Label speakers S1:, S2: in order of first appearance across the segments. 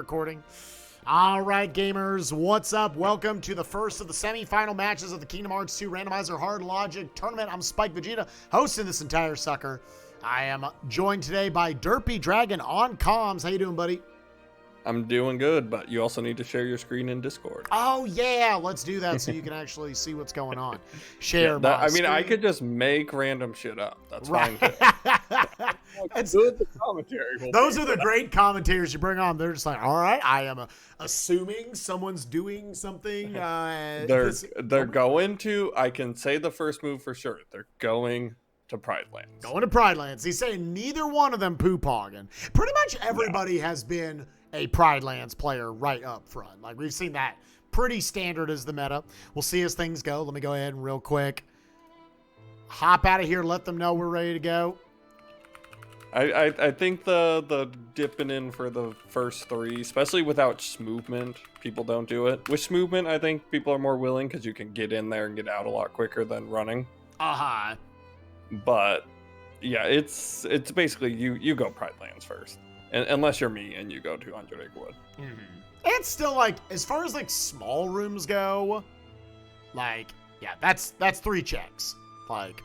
S1: Recording. All right, gamers, what's up? Welcome to the first of the semi-final matches of the Kingdom Hearts 2 Randomizer Hard Logic Tournament. I'm spikevegeta, hosting this entire sucker. I am joined today by Derpy Dragon on comms. How you doing, buddy?
S2: I'm doing good, but you also need to share your screen in Discord.
S1: Oh, yeah, let's do that so you can actually see what's going on. Share my screen.
S2: I could just make random shit up. That's
S1: right.
S2: fine.
S1: The commentary. Those are the great commentators you bring on. They're just like, all right, I am assuming someone's doing something.
S2: They're going to, I can say the first move for sure. They're going to Pride Lands.
S1: Going to Pride Lands. He's saying neither one of them poo-pogging. Pretty much everybody has been a Pride Lands player right up front. Like, we've seen that pretty standard as the meta. We'll see as things go. Let me go ahead and real quick hop out of here, let them know we're ready to go.
S2: I think the dipping in for the first three, especially without movement, people don't do it. With movement, I think people are more willing because you can get in there and get out a lot quicker than running.
S1: Uh-huh.
S2: But yeah, it's basically you go Pride Lands first. Unless you're me and you go 200 Acrewood.
S1: Mm-hmm. It's still like, as far as like small rooms go, like, yeah, that's 3 checks. Like,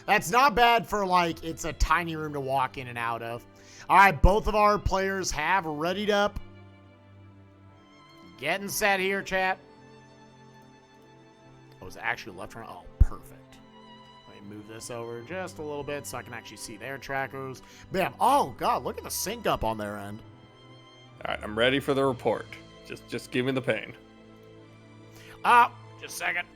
S1: that's not bad for like, it's a tiny room to walk in and out of. All right, both of our players have readied up. Getting set here, chat. Oh, is it actually left turn? Oh, perfect. Move this over just a little bit so I can actually see their trackers. Bam. Oh, God, look at the sync up on their end.
S2: All right, I'm ready for the report. Just give me the pain.
S1: Just a second.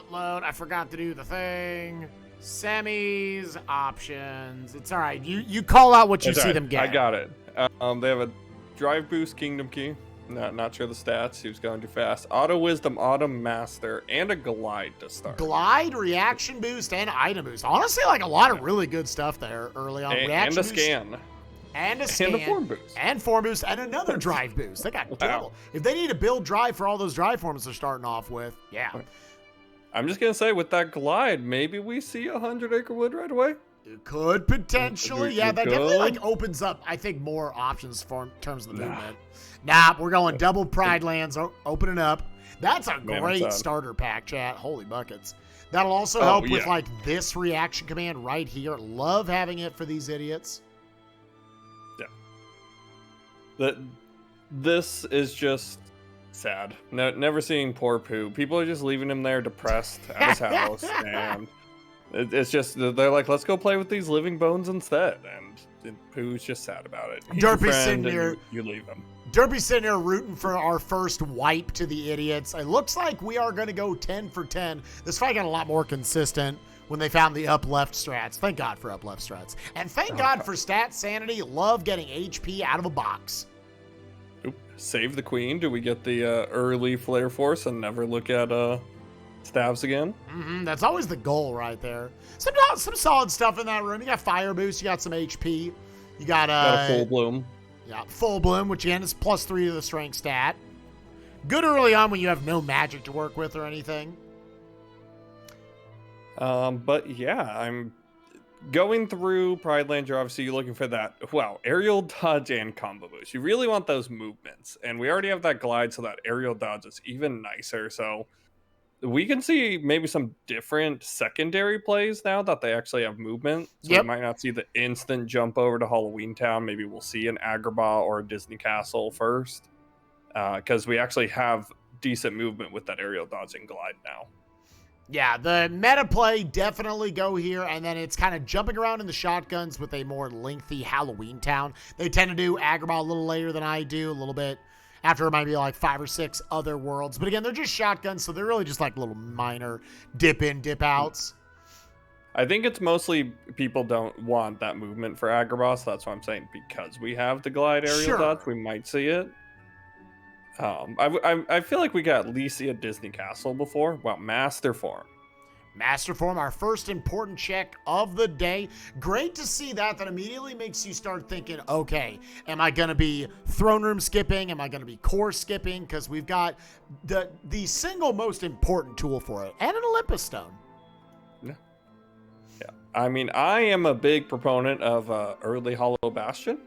S1: Load. I forgot to do the thing. Semis, options. It's all right. You call out what you see them get.
S2: I got it. They have a drive boost Kingdom Key. Not sure the stats. He was going too fast. Auto Wisdom, Auto Master, and a Glide to start.
S1: Glide, Reaction Boost, and Item Boost. Honestly, like a lot of really good stuff there early on.
S2: And a Scan.
S1: And a Scan.
S2: And a Form Boost.
S1: And Form Boost, and another Drive Boost. They got double. If they need to build Drive for all those Drive forms they're starting off with, yeah.
S2: I'm just going to say, with that Glide, maybe we see 100 Acrewood right away.
S1: It could potentially. Yeah, that definitely like opens up, I think, more options for in terms of the movement. Nah, we're going double Pride Lands, opening up. That's a great starter pack, chat. Holy buckets. That'll also help with like this reaction command right here. Love having it for these idiots.
S2: Yeah. This is just sad. Never seeing poor Pooh. People are just leaving him there depressed at his house. And it's just, they're like, let's go play with these living bones instead. And Pooh's just sad about it.
S1: Derpy's sitting here.
S2: You leave him.
S1: Derpy's sitting here rooting for our first wipe to the idiots. It looks like we are going to go 10 for 10. This fight got a lot more consistent when they found the up left strats. Thank God for up left strats. And thank God for stat sanity. Love getting HP out of a box.
S2: Oop. Save the queen. Do we get the early flare force and never look at stabs again?
S1: Mm-hmm. That's always the goal right there. Some solid stuff in that room. You got fire boost. You got some HP. You got
S2: a full bloom.
S1: Yeah, full bloom, which again is +3 to the strength stat. Good early on when you have no magic to work with or anything.
S2: But yeah, I'm going through Pride Land. You're obviously looking for that, aerial dodge and combo boost. You really want those movements. And we already have that glide, so that aerial dodge is even nicer. So we can see maybe some different secondary plays now that they actually have movement. So we might not see the instant jump over to Halloween Town. Maybe we'll see an Agrabah or a Disney Castle first. Because we actually have decent movement with that aerial dodge and glide now.
S1: Yeah, the meta play definitely go here, and then it's kind of jumping around in the shotguns with a more lengthy Halloween Town. They tend to do Agrabah a little later than I do, a little bit after it might be like 5 or 6 other worlds. But again, they're just shotguns, so they're really just like little minor dip in, dip outs.
S2: I think it's mostly people don't want that movement for Agrabah, so that's why I'm saying because we have the glide aerial dodge, we might see it. I feel like we got at least see a Disney Castle before. Well, Master Form.
S1: Master Form, our first important check of the day. Great to see that. That immediately makes you start thinking, okay, am I going to be throne room skipping? Am I going to be core skipping? Because we've got the single most important tool for it, and an Olympus Stone.
S2: Yeah. I mean, I am a big proponent of early Hollow Bastion.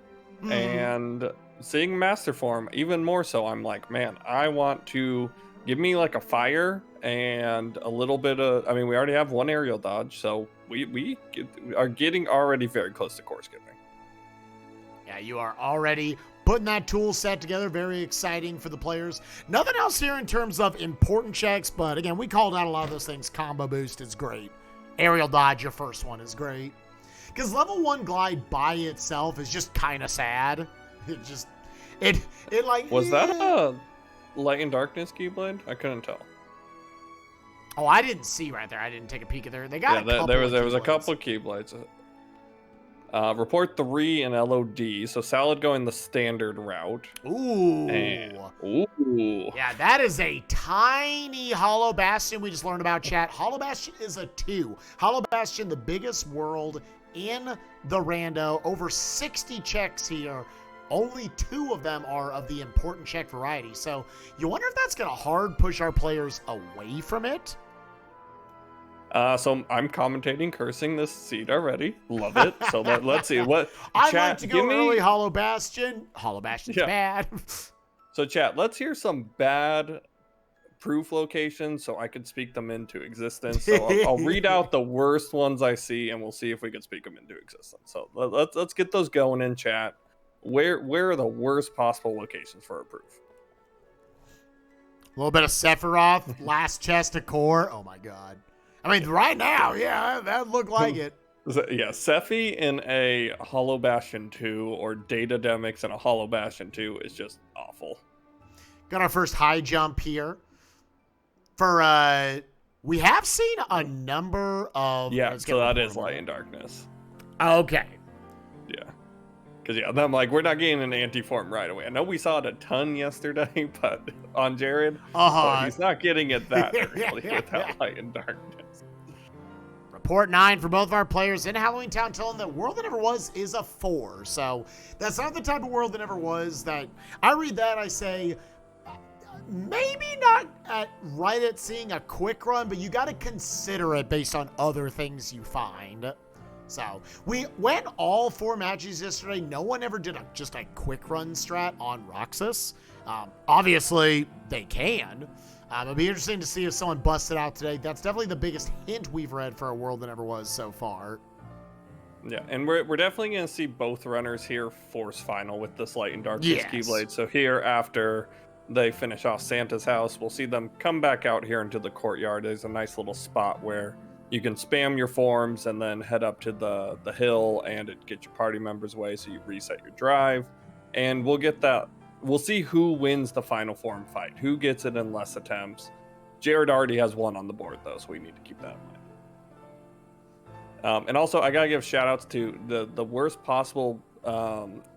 S2: And seeing Master Form, even more so, I'm like, man, I want to give me like a fire and a little bit of, I mean, we already have one aerial dodge, so we are getting already very close to core skipping.
S1: Yeah, you are already putting that tool set together. Very exciting for the players. Nothing else here in terms of important checks, but again, we called out a lot of those things. Combo boost is great. Aerial dodge, your first one, is great. Because level 1 glide by itself is just kind of sad. It like...
S2: Was that a Light and Darkness Keyblade? I couldn't tell.
S1: Oh, I didn't see right there. I didn't take a peek at there. They got a couple
S2: there was
S1: of
S2: a couple of Keyblades. Report 3 and LOD. So Salad going the standard route.
S1: Ooh.
S2: Ooh.
S1: Yeah, that is a tiny Hollow Bastion we just learned about, chat. Hollow Bastion is a 2. Hollow Bastion, the biggest world in the Rando. Over 60 checks here. Only 2 of them are of the important check variety. So you wonder if that's going to hard push our players away from it?
S2: So I'm commentating, cursing this seed already. Love it. So let's see what.
S1: I'd
S2: chat,
S1: like to go early Hollow Bastion. Hollow Bastion's bad.
S2: So chat, let's hear some bad proof locations so I could speak them into existence. So I'll read out the worst ones I see, and we'll see if we can speak them into existence. So let's get those going in chat. Where are the worst possible locations for a proof?
S1: A little bit of Sephiroth, last chest of core. Oh my god. I mean, right now, yeah, that looked like it.
S2: Yeah, Sephi in a Hollow Bastion 2 or Data Demics in a Hollow Bastion 2 is just awful.
S1: Got our first high jump here. For, we have seen a number of...
S2: Yeah, so that is Light and Darkness.
S1: Okay.
S2: Yeah. Because, yeah, I'm like, we're not getting an anti-form right away. I know we saw it a ton yesterday, but on Jared, but he's not getting it that early without Light and Darkness.
S1: Report 9 for both of our players in Halloween Town, telling that World That Never Was is a 4. So that's not the type of World That Never Was that I read that, I say, maybe not right at seeing a quick run, but you got to consider it based on other things you find. So we went all 4 matches yesterday. No one ever did just a quick run strat on Roxas. Obviously, they can. It'll be interesting to see if someone busts it out today. That's definitely the biggest hint we've read for a World That Never Was so far.
S2: Yeah, and we're definitely going to see both runners here force final with this Light and Darkness Keyblade. So here, after they finish off Santa's house, we'll see them come back out here into the courtyard. There's a nice little spot where you can spam your forms and then head up to the hill, and it gets your party members away, so you reset your drive. And we'll get that. We'll see who wins the final form fight, who gets it in less attempts. Jared already has 1 on the board, though, so we need to keep that in mind. And also, I gotta give shout outs to the worst possible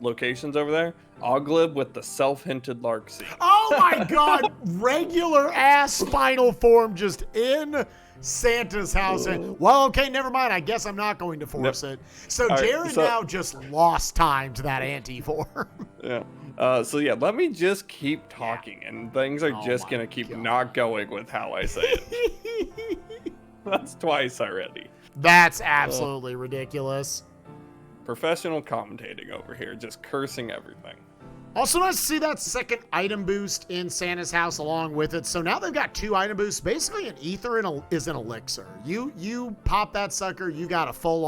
S2: locations over there. Oglib with the self-hinted Lark Seed.
S1: Oh my god! Regular ass final form just in Santa's house. Well, okay, never mind. I guess I'm not going to force it. So Jared now just lost time to that anti-form.
S2: Yeah. So yeah, let me just keep talking, and things are just gonna keep not going with how I say it. That's twice already.
S1: That's absolutely ridiculous.
S2: Professional commentating over here, just cursing everything.
S1: Also nice to see that second item boost in Santa's house along with it. So now they've got 2 item boosts. Basically, an ether is an elixir. You pop that sucker, you got a full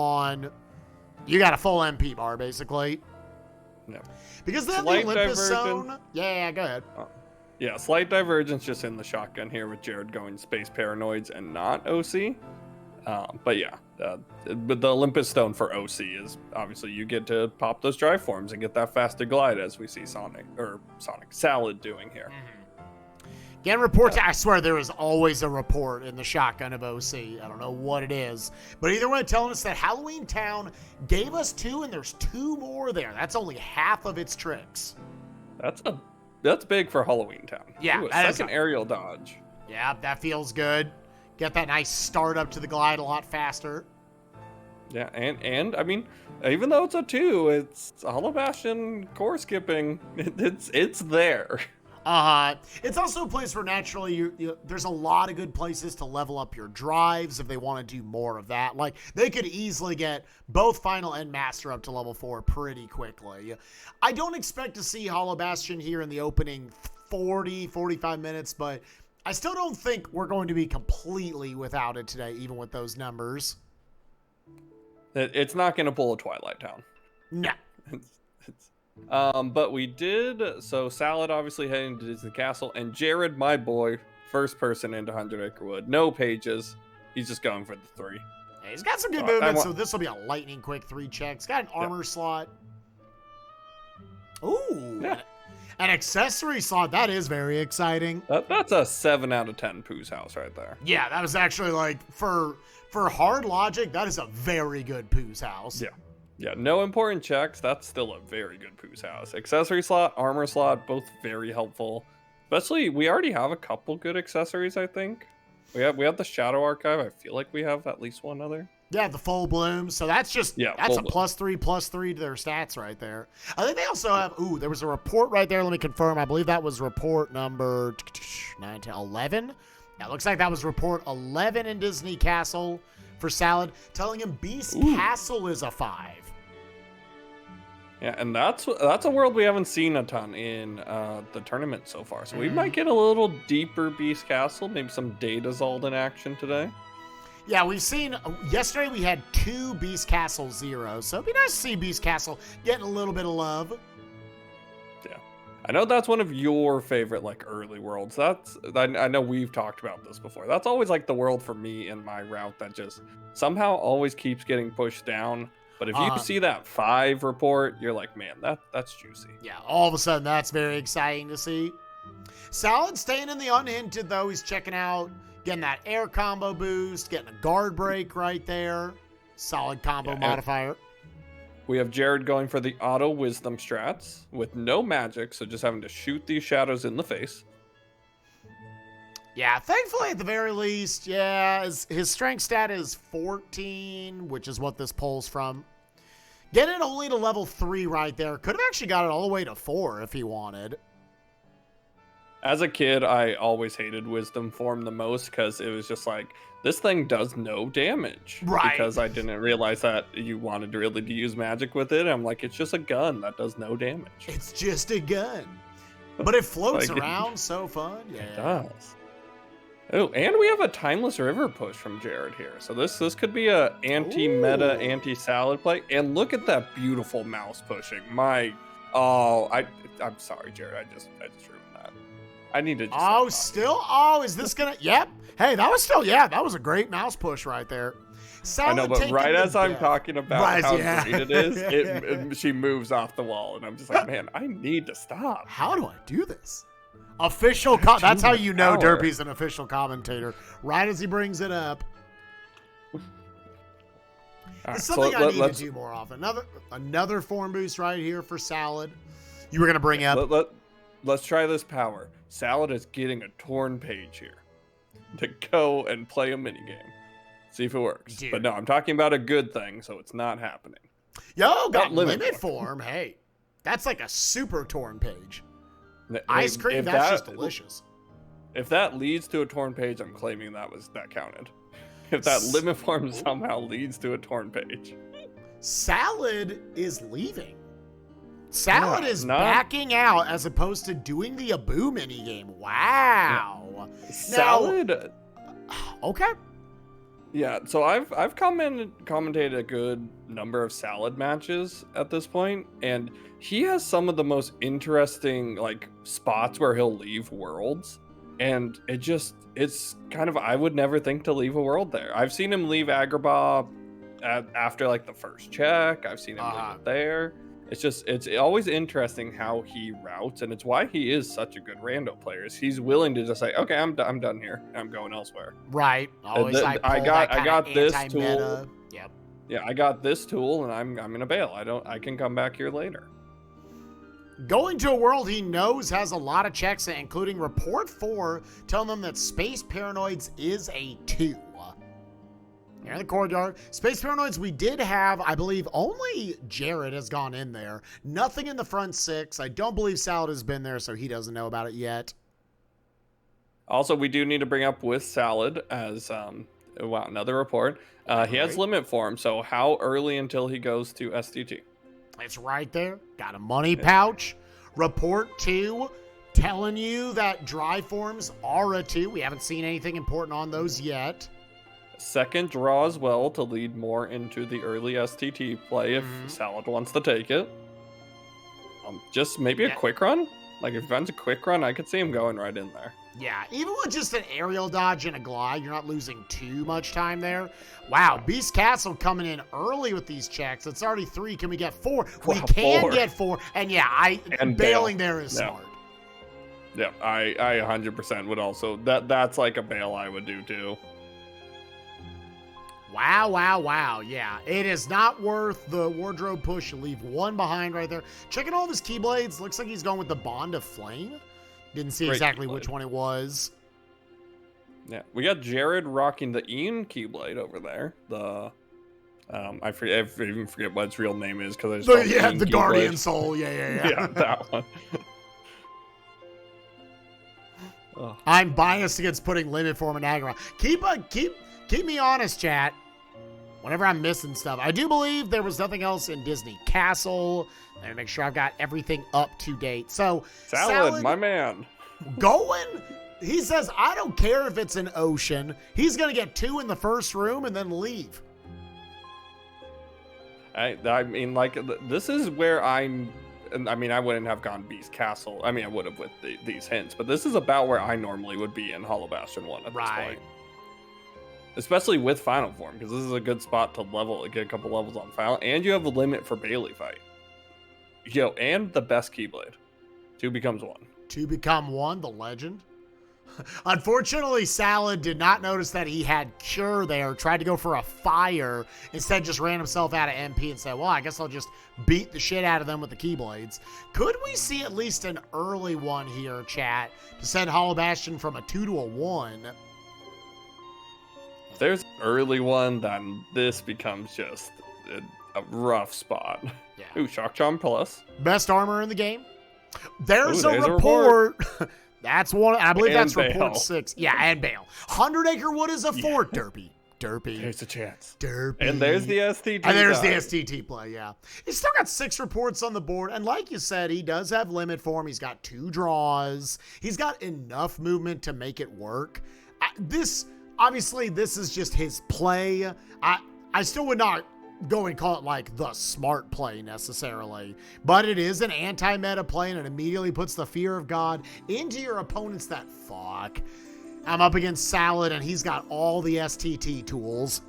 S1: MP bar basically.
S2: Yeah.
S1: Because they have the Olympus zone. Yeah, go ahead.
S2: Yeah, slight divergence just in the shotgun here with Jared going Space Paranoids and not OC. But yeah, but the Olympus Stone for OC is obviously you get to pop those drive forms and get that faster glide, as we see Sonic Salad doing here.
S1: Mm-hmm. Again, report. I swear there is always a report in the shotgun of OC. I don't know what it is, but either way, telling us that Halloween Town gave us 2, and there's 2 more there. That's only half of its tricks.
S2: That's big for Halloween Town.
S1: Yeah,
S2: ooh, a second aerial dodge.
S1: Yeah, that feels good. Get that nice start up to the glide a lot faster.
S2: Yeah, and I mean, even though it's a 2, it's a Hollow Bastion core skipping. It's there.
S1: It's also a place where naturally there's a lot of good places to level up your drives if they want to do more of that. Like, they could easily get both Final and Master up to level 4 pretty quickly. I don't expect to see Hollow Bastion here in the opening 45 minutes, but I still don't think we're going to be completely without it today, even with those numbers.
S2: It's not going to pull a Twilight Town.
S1: No.
S2: But we did. So Salad obviously heading to Disney Castle, and Jared, my boy, first person into 100 Acre Wood. No pages. He's just going for the 3.
S1: Hey, he's got some good movement, so this will be a lightning quick 3 check. He's got an armor slot. Ooh. Yeah. An accessory slot. That is very exciting.
S2: That's a 7 out of 10 Pooh's house right there.
S1: Yeah, that was actually like for hard logic, that is a very good Pooh's house.
S2: Yeah. Yeah, no important checks. That's still a very good Pooh's house. Accessory slot, armor slot, both very helpful. Especially, we already have a couple good accessories, I think. We have the Shadow Archive. I feel like we have at least one other.
S1: Yeah, the full bloom. So that's just, that's a +3/+3 to their stats right there. I think they also have, there was a report right there. Let me confirm. I believe that was report number 9, 10, 11. Yeah, it looks like that was report 11 in Disney Castle for Salad, telling him Beast Castle is a 5.
S2: Yeah, and that's a world we haven't seen a ton in the tournament so far. So we might get a little deeper Beast Castle, maybe some Data Zald action today.
S1: Yeah, we've seen, yesterday we had 2 Beast Castle Zeros, so it'd be nice to see Beast Castle getting a little bit of love.
S2: Yeah. I know that's one of your favorite, like, early worlds. I know we've talked about this before. That's always, like, the world for me in my route that just somehow always keeps getting pushed down. But if you see that 5 report, you're like, man, that's juicy.
S1: Yeah, all of a sudden, that's very exciting to see. Salad staying in the unhinted, though. He's checking out, getting that air combo boost, getting a guard break right there. Solid combo modifier.
S2: We have Jared going for the auto wisdom strats with no magic, so just having to shoot these shadows in the face.
S1: Yeah, thankfully at the very least, his strength stat is 14, which is what this pulls from. Get it only to level 3 right there. Could have actually got it all the way to 4 if he wanted.
S2: As a kid, I always hated Wisdom Form the most because it was just like, this thing does no damage.
S1: Right.
S2: Because I didn't realize that you wanted really to use magic with it. I'm like, it's just a gun that does no damage.
S1: It's just a gun. But it floats around, so fun. Yeah.
S2: It does. Oh, and we have a Timeless River push from Jared here. So this could be a anti-meta, anti-salad play. And look at that beautiful mouse pushing. I'm sorry, Jared. I just ruined that. I need to just
S1: is this gonna yep. Hey, that was a great mouse push right there.
S2: I know, but right as I'm talking about how great it is, she moves off the wall, and I'm just like, man, I need to stop.
S1: How do I do this? Official, that's how you know Derpy's an official commentator. Right as he brings it up. It's something I need to do more often. Another form boost right here for Salad. You were gonna bring up.
S2: Let's try this power. Salad is getting a torn page here to go and play a minigame. See if it works. Dude. But no, I'm talking about a good thing, so it's not happening.
S1: Yo, got limit form. Hey, that's like a super torn page. Ice cream, that's just delicious.
S2: If that leads to a torn page, I'm claiming that counted. If that limit form somehow leads to a torn page.
S1: Salad is leaving. Salad is backing out as opposed to doing the Abu minigame. Wow.
S2: Yeah. Salad.
S1: Okay.
S2: Yeah, so I've commentated a good number of Salad matches at this point, and he has some of the most interesting like spots where he'll leave worlds, and it's kind of, I would never think to leave a world there. I've seen him leave Agrabah after like the first check. I've seen him leave it there. It's always interesting how he routes, and it's why he is such a good rando player. He's willing to just say, okay, I'm done here. I'm going elsewhere.
S1: Right. Always
S2: I got this tool.
S1: Yep.
S2: Yeah, I got this tool, and I'm gonna bail. I can come back here later.
S1: Going to a world he knows has a lot of checks, including report 4, telling them that Space Paranoids is a 2. They're in the courtyard. Space Paranoids, we did have, I believe, only Jared has gone in there. Nothing in the front 6. I don't believe Salad has been there, so he doesn't know about it yet.
S2: Also, we do need to bring up with Salad as, wow, another report. He has limit form, so how early until he goes to STT?
S1: It's right there. Got a money pouch. Report 2 telling you that dry forms are a 2. We haven't seen anything important on those yet.
S2: Second draw as well to lead more into the early STT play if Salad wants to take it. Just maybe a quick run? Like if he finds a quick run, I could see him going right in there.
S1: Yeah, even with just an aerial dodge and a glide, you're not losing too much time there. Wow, Beast Castle coming in early with these checks. It's already 3. Can we get 4? We can get 4. And yeah, bailing there is smart.
S2: Yeah, I 100% would also. That's like a bail I would do too.
S1: Wow. Yeah, it is not worth the wardrobe push. You leave 1 behind right there. Checking all of his Keyblades. Looks like he's going with the Bond of Flame. Didn't see exactly which one it was.
S2: Yeah, we got Jared rocking the Ian Keyblade over there. The I even forget what its real name is because I just
S1: the Guardian Soul. Yeah.
S2: Yeah, that one.
S1: I'm biased against putting limit form in Agrabah. Keep me honest, chat. Whenever I'm missing stuff, I do believe there was nothing else in Disney Castle. Let me make sure I've got everything up to date. So
S2: Salad, my man,
S1: going. He says, I don't care if it's an ocean. He's gonna get 2 in the first room and then leave.
S2: I mean, like this is where I wouldn't have gone Beast Castle. I mean, I would have with these hints, but this is about where I normally would be in Hollow Bastion 1 at this point. Especially with Final Form, because this is a good spot to get a couple levels on Final, and you have a limit for Bailey fight. And the best Keyblade. 2 becomes 1.
S1: 2 become 1, the legend. Unfortunately, Salad did not notice that he had Cure there, tried to go for a fire, instead just ran himself out of MP and said, well, I guess I'll just beat the shit out of them with the Keyblades. Could we see at least an early one here, chat, to send Hollow Bastion from a 2 to a 1?
S2: If there's an early one, then this becomes just a rough spot.
S1: Yeah.
S2: Ooh, Shock Charm Plus.
S1: Best armor in the game. There's a report. That's one. I believe that's report 6. Yeah, and Bale. 100 Acre Wood is a fort. Derpy.
S2: There's a chance.
S1: Derpy.
S2: And there's the STT.
S1: And there's the STT play, yeah. He's still got 6 reports on the board. And like you said, he does have limit form. He's got 2 draws. He's got enough movement to make it work. Obviously, this is just his play. I still would not go and call it like the smart play necessarily, but it is an anti-meta play and it immediately puts the fear of God into your opponents that fuck. I'm up against Salad and he's got all the STT tools.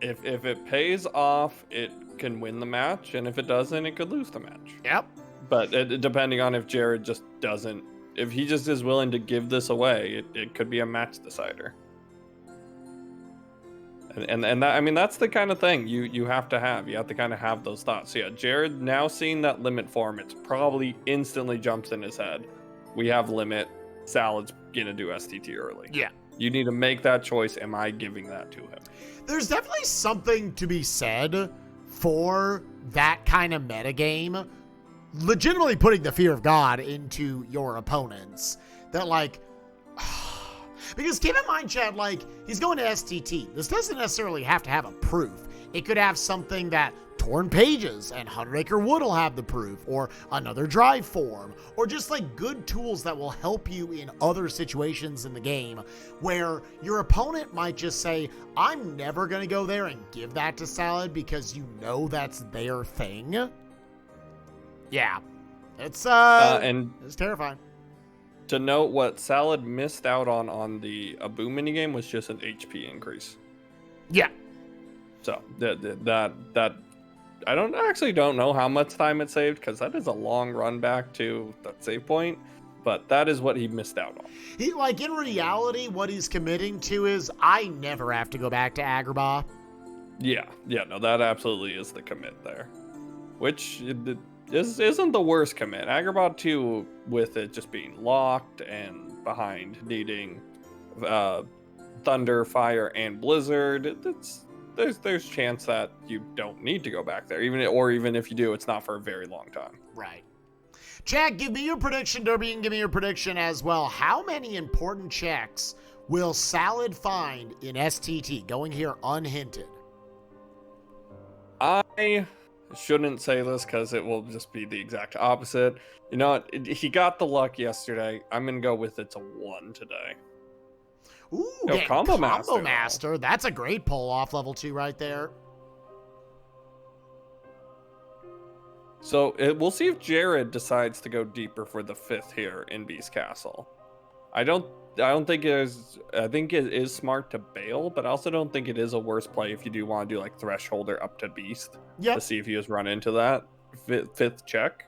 S2: If it pays off, it can win the match, and if it doesn't, it could lose the match.
S1: Yep.
S2: But depending on if Jared just doesn't, if he just is willing to give this away, it could be a match decider. And that, I mean, that's the kind of thing you have to have. You have to kind of have those thoughts. So yeah, Jared now seeing that limit form, it's probably instantly jumps in his head. We have limit. Salad's gonna do STT early.
S1: Yeah.
S2: You need to make that choice. Am I giving that to him?
S1: There's definitely something to be said for that kind of metagame. Legitimately putting the fear of God into your opponents. That like... Because keep in mind, Chad, like, he's going to STT. This doesn't necessarily have to have a proof. It could have something that Torn Pages and 100 Acre Wood will have the proof, or another drive form, or just like good tools that will help you in other situations in the game where your opponent might just say, I'm never going to go there and give that to Salad because you know that's their thing. Yeah. It's terrifying.
S2: To note, what Salad missed out on the Abu minigame was just an HP increase.
S1: Yeah.
S2: So that I don't know how much time it saved, because that is a long run back to that save point, but that is what he missed out on.
S1: He, like, in reality, what he's committing to is I never have to go back to Agrabah.
S2: Yeah, no, that absolutely is the commit there, which isn't the worst commit. Agrabah 2, with it just being locked and behind, needing Thunder, Fire, and Blizzard, there's chance that you don't need to go back there, even if you do, it's not for a very long time.
S1: Right. Chad, give me your prediction. Derby, you can give me your prediction as well. How many important checks will Salad find in STT going here unhinted?
S2: I shouldn't say this because it will just be the exact opposite. You know what? He got the luck yesterday. I'm going to go with it's a 1 today.
S1: Ooh,
S2: Combo
S1: Master. That's a great pull off level 2 right there.
S2: So we'll see if Jared decides to go deeper for the 5th here in Beast Castle. I don't think it is. I think it is smart to bail, but I also don't think it is a worse play if you do want to do like Thresholder up to Beast.
S1: Yep.
S2: To see if you just run into that 5th check.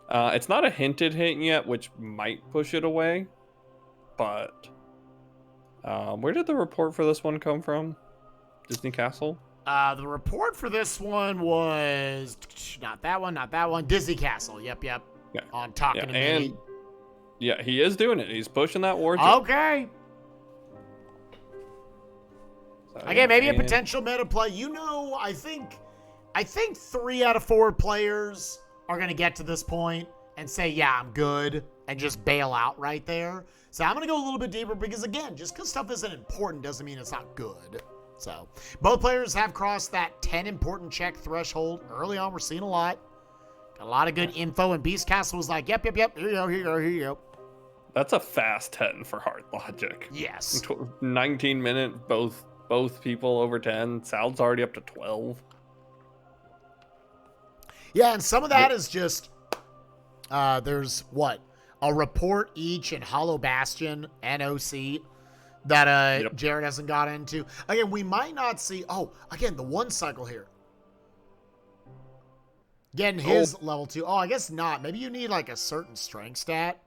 S2: It's not a hinted hint yet, which might push it away. But where did the report for this one come from? Disney Castle?
S1: The report for this one was not that one. Disney Castle. Yep.
S2: Yeah.
S1: On Talking to
S2: and
S1: Me.
S2: Yeah, he is doing it. He's pushing that war.
S1: Okay.
S2: So,
S1: Again, maybe a potential meta play. I think 3 out of 4 players are going to get to this point and say, yeah, I'm good, and just bail out right there. So I'm going to go a little bit deeper because, again, just because stuff isn't important doesn't mean it's not good. So both players have crossed that 10 important check threshold. Early on, we're seeing a lot. Got a lot of good info, and Beast Castle was like, yep, here you go.
S2: That's a fast 10 for Hard Logic.
S1: Yes.
S2: 19 minute, both people over 10. Sal's already up to 12.
S1: Yeah, and some of that is just, there's a report each in Hollow Bastion, NOC, that Jared hasn't got into. Again, we might not see, the 1 cycle here. Getting his level 2. I guess not. Maybe you need like a certain strength stat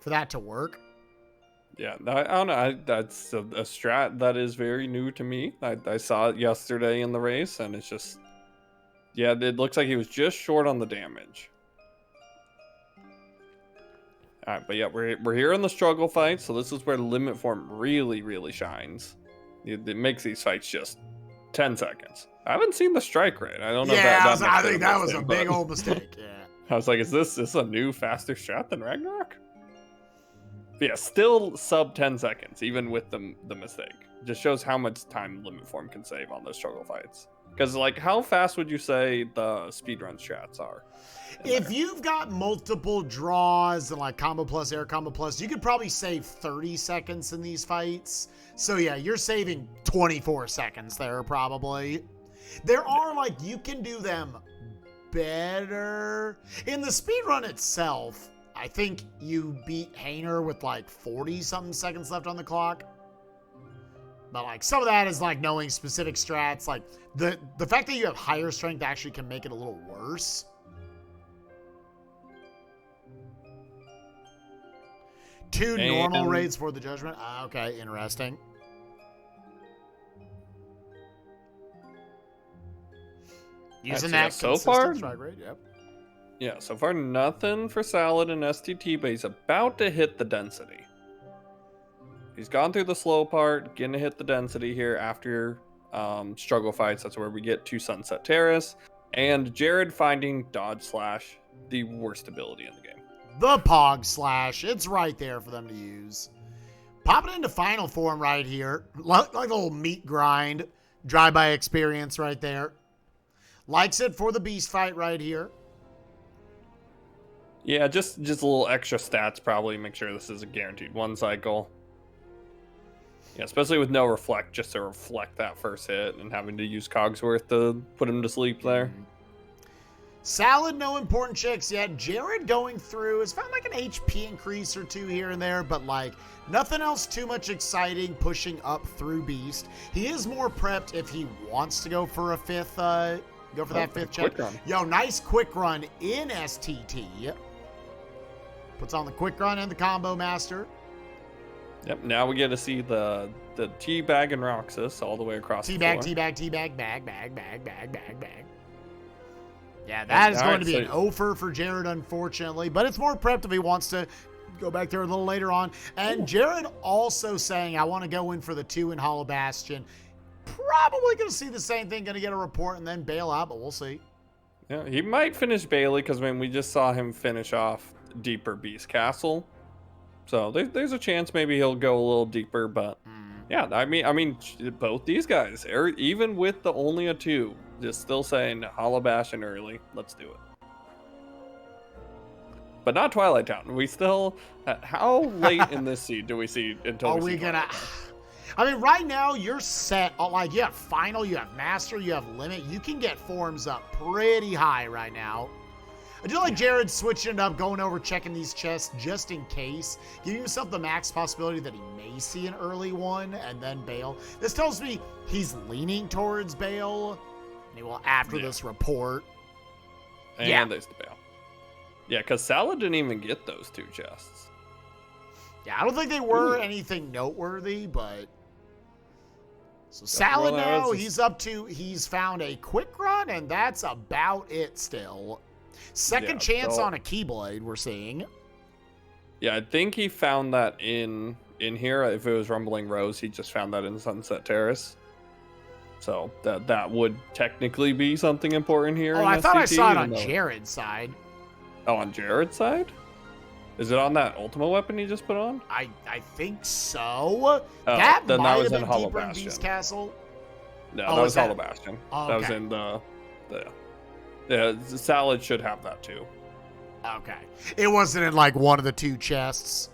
S1: for that to work.
S2: Yeah, I don't know. That's a strat that is very new to me. I saw it yesterday in the race, and it's just, it looks like he was just short on the damage. All right, but we're here in the struggle fight, so this is where limit form really, really shines. It makes these fights just 10 seconds. I haven't seen the strike rate. I don't know.
S1: I think that was a big old mistake. Yeah.
S2: I was like, is this a new faster strat than Ragnarok? But yeah, still sub 10 seconds, even with the mistake. Just shows how much time limit form can save on those struggle fights. Because, like, how fast would you say the speedrun strats are?
S1: If you've got multiple draws and, like, combo plus, air combo plus, you could probably save 30 seconds in these fights. So, yeah, you're saving 24 seconds there, probably. There are, like, you can do them better. In the speedrun itself, I think you beat Hainer with like 40-something seconds left on the clock. But like some of that is like knowing specific strats. Like the fact that you have higher strength actually can make it a little worse. Two normal raids for the judgment. Okay, interesting. Using that
S2: so far.
S1: Strike rate, yep.
S2: Yeah, so far nothing for Salad and STT, but he's about to hit the density. He's gone through the slow part, getting to hit the density here after struggle fights. That's where we get to Sunset Terrace. And Jared finding Dodge Slash, the worst ability in the game.
S1: The Pog Slash. It's right there for them to use. Pop it into final form right here. Like a little meat grind. Drive-by experience right there. Likes it for the beast fight right here.
S2: Yeah, just a little extra stats probably. Make sure this is a guaranteed 1 cycle. Yeah, especially with no reflect, just to reflect that first hit and having to use Cogsworth to put him to sleep there.
S1: Salad, no important checks yet. Jared going through has found like an HP increase or 2 here and there, but like nothing else too much exciting pushing up through Beast. He is more prepped if he wants to go for a 5th, go for that 5th check.
S2: Run.
S1: Yo, nice quick run in STT. Puts on the quick run and the combo master.
S2: Yep, now we get to see the teabag and Roxas all the way across the floor.
S1: Teabag, bag. Yeah, that is going to be an offer for Jared, unfortunately. But it's more prepped if he wants to go back there a little later on. And Jared also saying, I want to go in for the 2 in Hollow Bastion. Probably going to see the same thing, going to get a report and then bail out, but we'll see.
S2: Yeah, he might finish Bailey because we just saw him finish off deeper Beast Castle. So there's a chance maybe he'll go a little deeper, but yeah, I mean, both these guys, even with the only a 2, just still saying Hollow Bastion early. Let's do it. But not Twilight Town. We still, how late in this seed do we see until
S1: Are we gonna? I mean, right now you're set. Like you have final, you have master, you have limit. You can get forms up pretty high right now. I do like Jared switching it up, going over, checking these chests just in case, giving himself the max possibility that he may see an early one and then bail. This tells me he's leaning towards bail, and he will after this report.
S2: And there's the bail. Yeah, because Salad didn't even get those 2 chests.
S1: Yeah, I don't think they were anything noteworthy, but... So Salad now, he's found a quick run, and that's about it still. Second chance on a Keyblade, we're seeing.
S2: Yeah, I think he found that in here. If it was Rumbling Rose, he just found that in Sunset Terrace. So that would technically be something important here.
S1: Oh, I thought I saw it on Jared's side.
S2: Oh, on Jared's side? Is it on that Ultima weapon he just put on?
S1: I think so. That might have been deeper in Beast Castle.
S2: No, that was Hollow Bastion.
S1: Oh,
S2: that was in the Salad should have that too.
S1: Okay. It wasn't in like one of the 2 chests.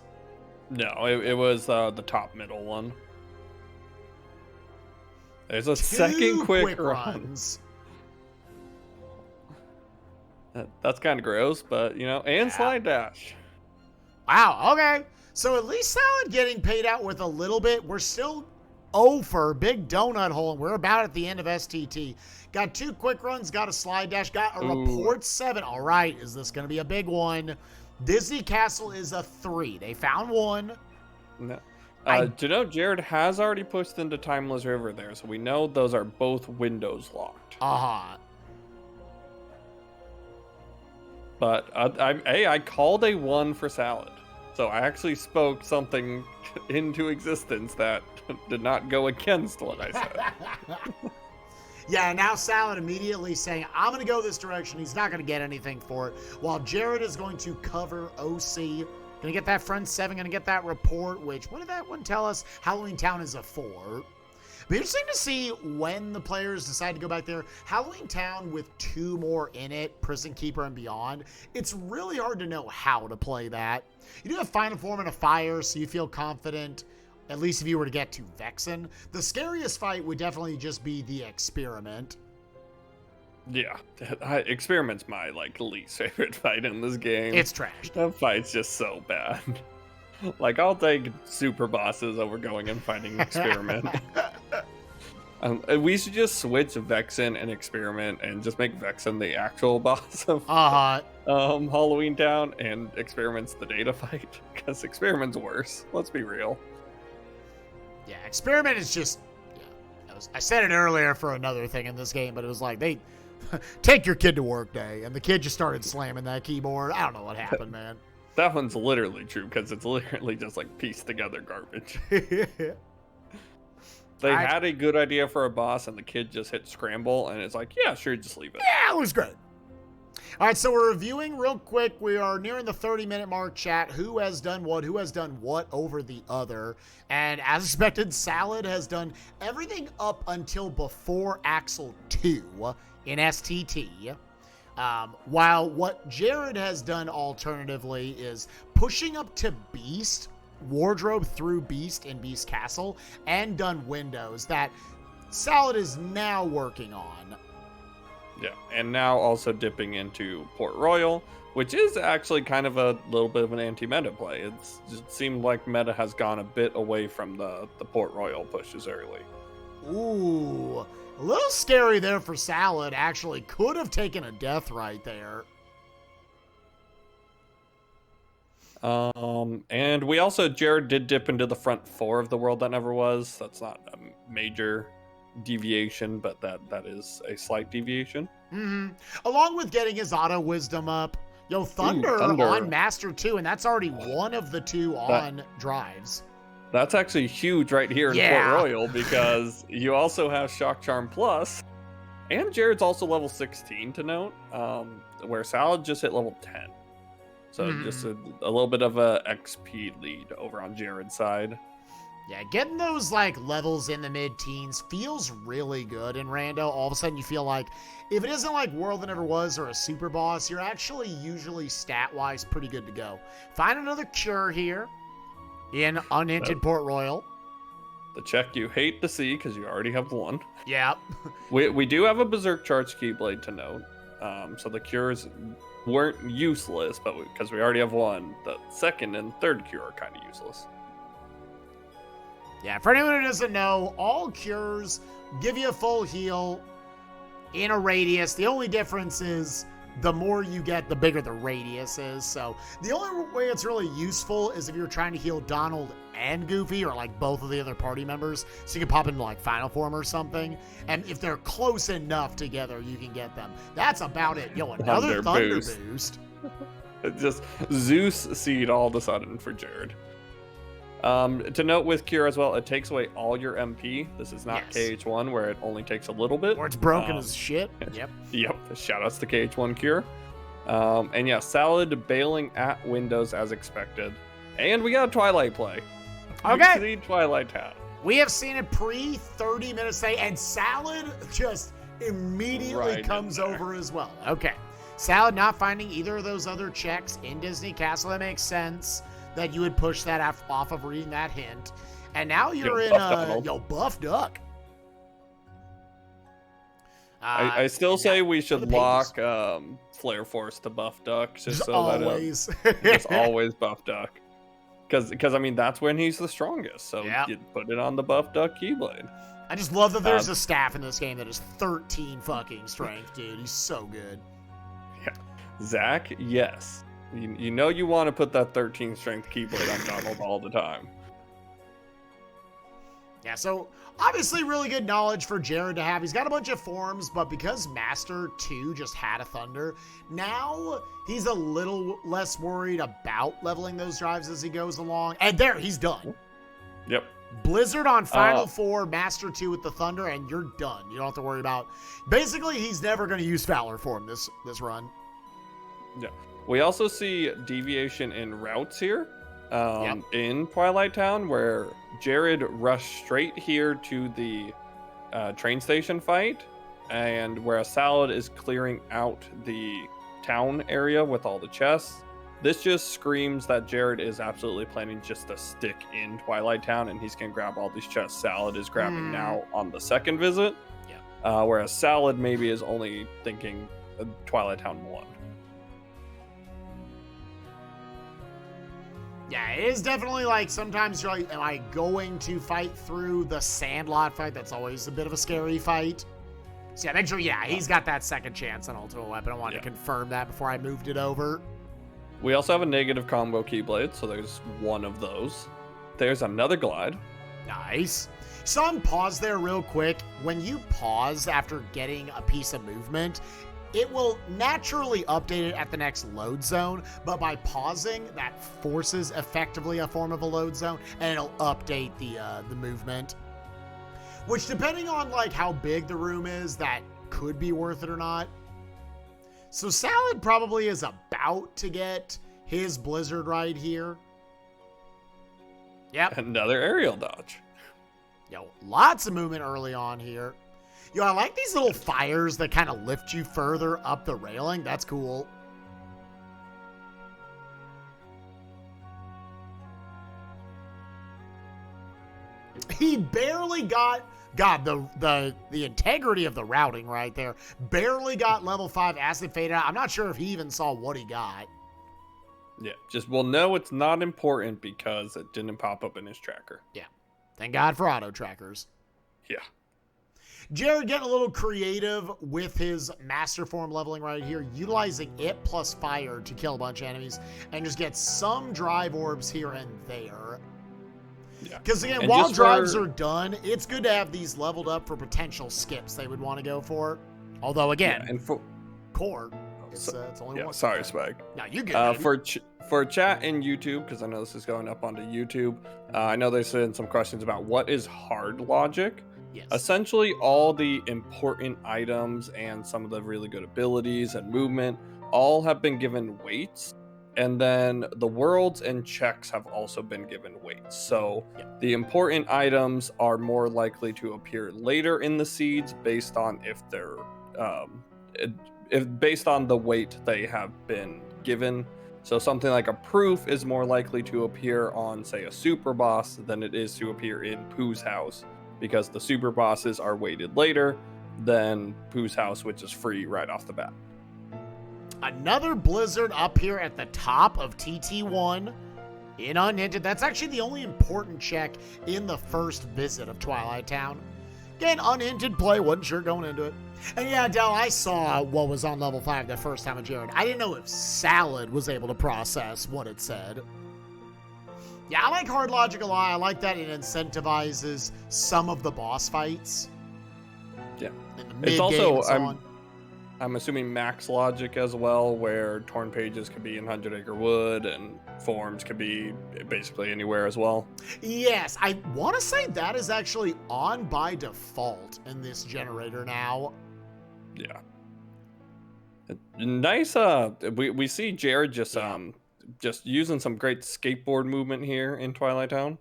S2: No, it was the top middle one. There's a
S1: 2
S2: second quick
S1: runs.
S2: That's kind of gross, but and slide dash.
S1: Wow, okay. So at least Salad getting paid out with a little bit. We're still over. Big donut hole. We're about at the end of STT. Got 2 quick runs, got a slide dash, got a report 7. All right, is this going to be a big one? Disney Castle is a 3. They found 1.
S2: No. Jared has already pushed into Timeless River there, so we know those are both windows locked.
S1: Uh-huh.
S2: But I called a 1 for Salad. So I actually spoke something into existence that did not go against what I said.
S1: Yeah, now Salad immediately saying, I'm going to go this direction. He's not going to get anything for it. While Jared is going to cover OC. Going to get that front 7. Going to get that report, which, what did that one tell us? Halloween Town is a 4. Be interesting to see when the players decide to go back there. Halloween Town with 2 more in it, Prison Keeper and beyond. It's really hard to know how to play that. You do have Final Form and a Fire, so you feel confident, at least if you were to get to Vexen. The scariest fight would definitely just be the Experiment.
S2: Yeah, Experiment's my least favorite fight in this game.
S1: It's trash.
S2: That fight's just so bad. I'll take super bosses over going and fighting Experiment. We should just switch Vexen and Experiment and just make Vexen the actual boss of Halloween Town, and Experiment's the data fight, because Experiment's worse. Let's be real.
S1: Yeah, Experiment is just... Yeah, I said it earlier for another thing in this game, but it was like, they... take your kid to work day, and the kid just started slamming that keyboard. I don't know what happened, man.
S2: That one's literally true, because it's literally just pieced together garbage. They had a good idea for a boss, and the kid just hit scramble, and it's like, yeah, sure, just leave it.
S1: Yeah, it was great. All right, so we're reviewing real quick. We are nearing the 30-minute mark, chat. Who has done what over the other? And as expected, Salad has done everything up until before Axel 2 in STT. While what Jared has done alternatively is pushing up to Beast, Wardrobe through Beast in Beast Castle, and done windows that Salad is now working on.
S2: Yeah, and now also dipping into Port Royal, which is actually kind of a little bit of an anti-meta play. It seemed like meta has gone a bit away from the Port Royal pushes early.
S1: Ooh, a little scary there for Salad. Actually, could have taken a death right there.
S2: And we also, Jared did dip into the front 4 of the World That Never Was. That's not a major deviation, but that is a slight deviation.
S1: Along with getting his auto wisdom up. Thunder on Master 2, and that's already one of the 2 on drives.
S2: That's actually huge right here in Port Royal because you also have Shock Charm Plus, and Jared's also level 16 to note, where Salad just hit level 10. So just a little bit of a XP lead over on Jared's side.
S1: Yeah, getting those like levels in the mid-teens feels really good in Rando. All of a sudden you feel like if it isn't like World That Never Was or a super boss, you're actually usually stat-wise pretty good to go. Find another cure here in unhinted Port Royal.
S2: The check you hate to see because you already have one.
S1: Yeah.
S2: we do have a Berserk Charge Keyblade to note. So the cures weren't useless, but because we already have one, the second and third cure are kind of useless.
S1: Yeah, for anyone who doesn't know, all cures give you a full heal in a radius. The only difference is the more you get, the bigger the radius is. So the only way it's really useful is if you're trying to heal Donald and Goofy or like both of the other party members. So you can pop into like final form or something. And if they're close enough together, you can get them. That's about it. Yo, another Thunder boost.
S2: Just Zeus seed all of a sudden for Jared. To note with Cure as well, it takes away all your MP. This is not KH1 where it only takes a little bit.
S1: Or it's broken as shit. Yep.
S2: Yep. Shoutouts to KH1 Cure. And yeah, Salad bailing at windows as expected. And we got a Twilight play.
S1: Okay.
S2: We see Twilight Town.
S1: We have seen it pre 30 minutes stay, and Salad just immediately comes over as well. Okay. Salad not finding either of those other checks in Disney Castle. That makes sense. That you would push that off of reading that hint. And now you're Buff Duck.
S2: I still say we should lock Flare Force to Buff Duck. Just so
S1: always.
S2: That just always Buff Duck. Because, I mean, that's when he's the strongest. So you put it on the Buff Duck Keyblade.
S1: I just love that there's a staff in this game that is 13 fucking strength, dude. He's so good.
S2: Yeah. Zach, yes. You know you want to put that 13 strength Keyblade on Donald all the time.
S1: Yeah, so obviously really good knowledge for Jared to have. He's got a bunch of forms, but because Master 2 just had a Thunder, now he's a little less worried about leveling those drives as he goes along. And there, he's done.
S2: Yep.
S1: Blizzard on Final 4, Master 2 with the Thunder, and you're done. You don't have to worry about... Basically, he's never going to use Fowler form this run.
S2: Yeah. We also see deviation in routes here in Twilight Town, where Jared rushed straight here to the train station fight, and whereas Salad is clearing out the town area with all the chests. This just screams that Jared is absolutely planning just to stick in Twilight Town, and he's going to grab all these chests Salad is grabbing now on the second visit, whereas Salad maybe is only thinking Twilight Town 1.
S1: Yeah, it is definitely like sometimes you're like, am I going to fight through the Sandlot fight? That's always a bit of a scary fight. So yeah, make sure, he's got that second chance on Ultimate Weapon. I wanted to confirm that before I moved it over.
S2: We also have a negative combo Keyblade, so there's one of those. There's another glide.
S1: Nice. Some pause there real quick. When you pause after getting a piece of movement, it will naturally update it at the next load zone, but by pausing, that forces effectively a form of a load zone, and it'll update the movement. Which, depending on like how big the room is, that could be worth it or not. So Salad probably is about to get his Blizzard right here. Yep.
S2: Another aerial dodge.
S1: Yo, lots of movement early on here. Yo, I like these little fires that kind of lift you further up the railing. That's cool. He barely got... God, the integrity of the routing right there. Barely got level 5 Acid Fade out. I'm not sure if he even saw what he got.
S2: Yeah, just we'll know it's not important because it didn't pop up in his tracker.
S1: Yeah. Thank God for auto trackers.
S2: Yeah.
S1: Jared getting a little creative with his Master Form leveling right here, utilizing it plus fire to kill a bunch of enemies, and just get some drive orbs here and there. Because again, while drives are done, it's good to have these leveled up for potential skips they would want to go for. Although again,
S2: and for
S1: core.
S2: Oh,
S1: It's only
S2: Yeah,
S1: one.
S2: sorry, Spike.
S1: No, you good.
S2: For chat and YouTube, because I know this is going up onto YouTube, I know there's been some questions about what is hard logic.
S1: Yes.
S2: Essentially, all the important items and some of the really good abilities and movement all have been given weights. And then the worlds and checks have also been given weights. So the important items are more likely to appear later in the seeds based on if they're based on the weight they have been given. So something like a proof is more likely to appear on, say, a super boss than it is to appear in Pooh's house, because the super bosses are weighted later than Pooh's house, which is free right off the bat.
S1: Another blizzard up here at the top of TT1 in Unhinted. That's actually the only important check in the first visit of Twilight Town. Again, Unhinted play, wasn't sure going into it. And yeah, Del, I saw what was on level 5 the first time with Jared. I didn't know if Salad was able to process what it said. Yeah, I like hard logic a lot. I like that it incentivizes some of the boss fights.
S2: Yeah.
S1: In the
S2: It's
S1: mid-game
S2: also,
S1: and so on.
S2: I'm assuming max logic as well, where torn pages could be in 100 Acre Wood and forms could be basically anywhere as well.
S1: Yes, I want to say that is actually on by default in this generator now.
S2: Yeah. Nice. We see Jared just using some great skateboard movement here in Twilight Town.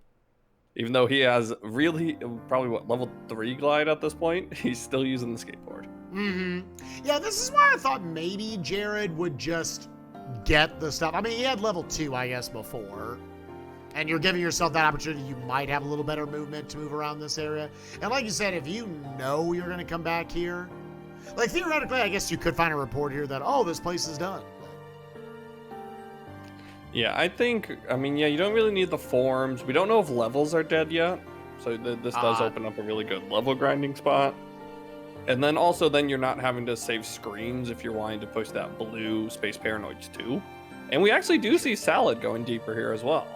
S2: Even though he has really probably level 3 glide at this point, he's still using the skateboard.
S1: Yeah, this is why I thought maybe Jared would just get the stuff. I mean, he had level 2, I guess, before. And you're giving yourself that opportunity. You might have a little better movement to move around this area. And like you said, if you know you're going to come back here, like theoretically, I guess you could find a report here that, oh, this place is done.
S2: Yeah, I mean, you don't really need the forms. We don't know if levels are dead yet. So this does open up a really good level grinding spot. And then also, you're not having to save screens if you're wanting to push that blue Space Paranoids too. And we actually do see Salad going deeper here as well.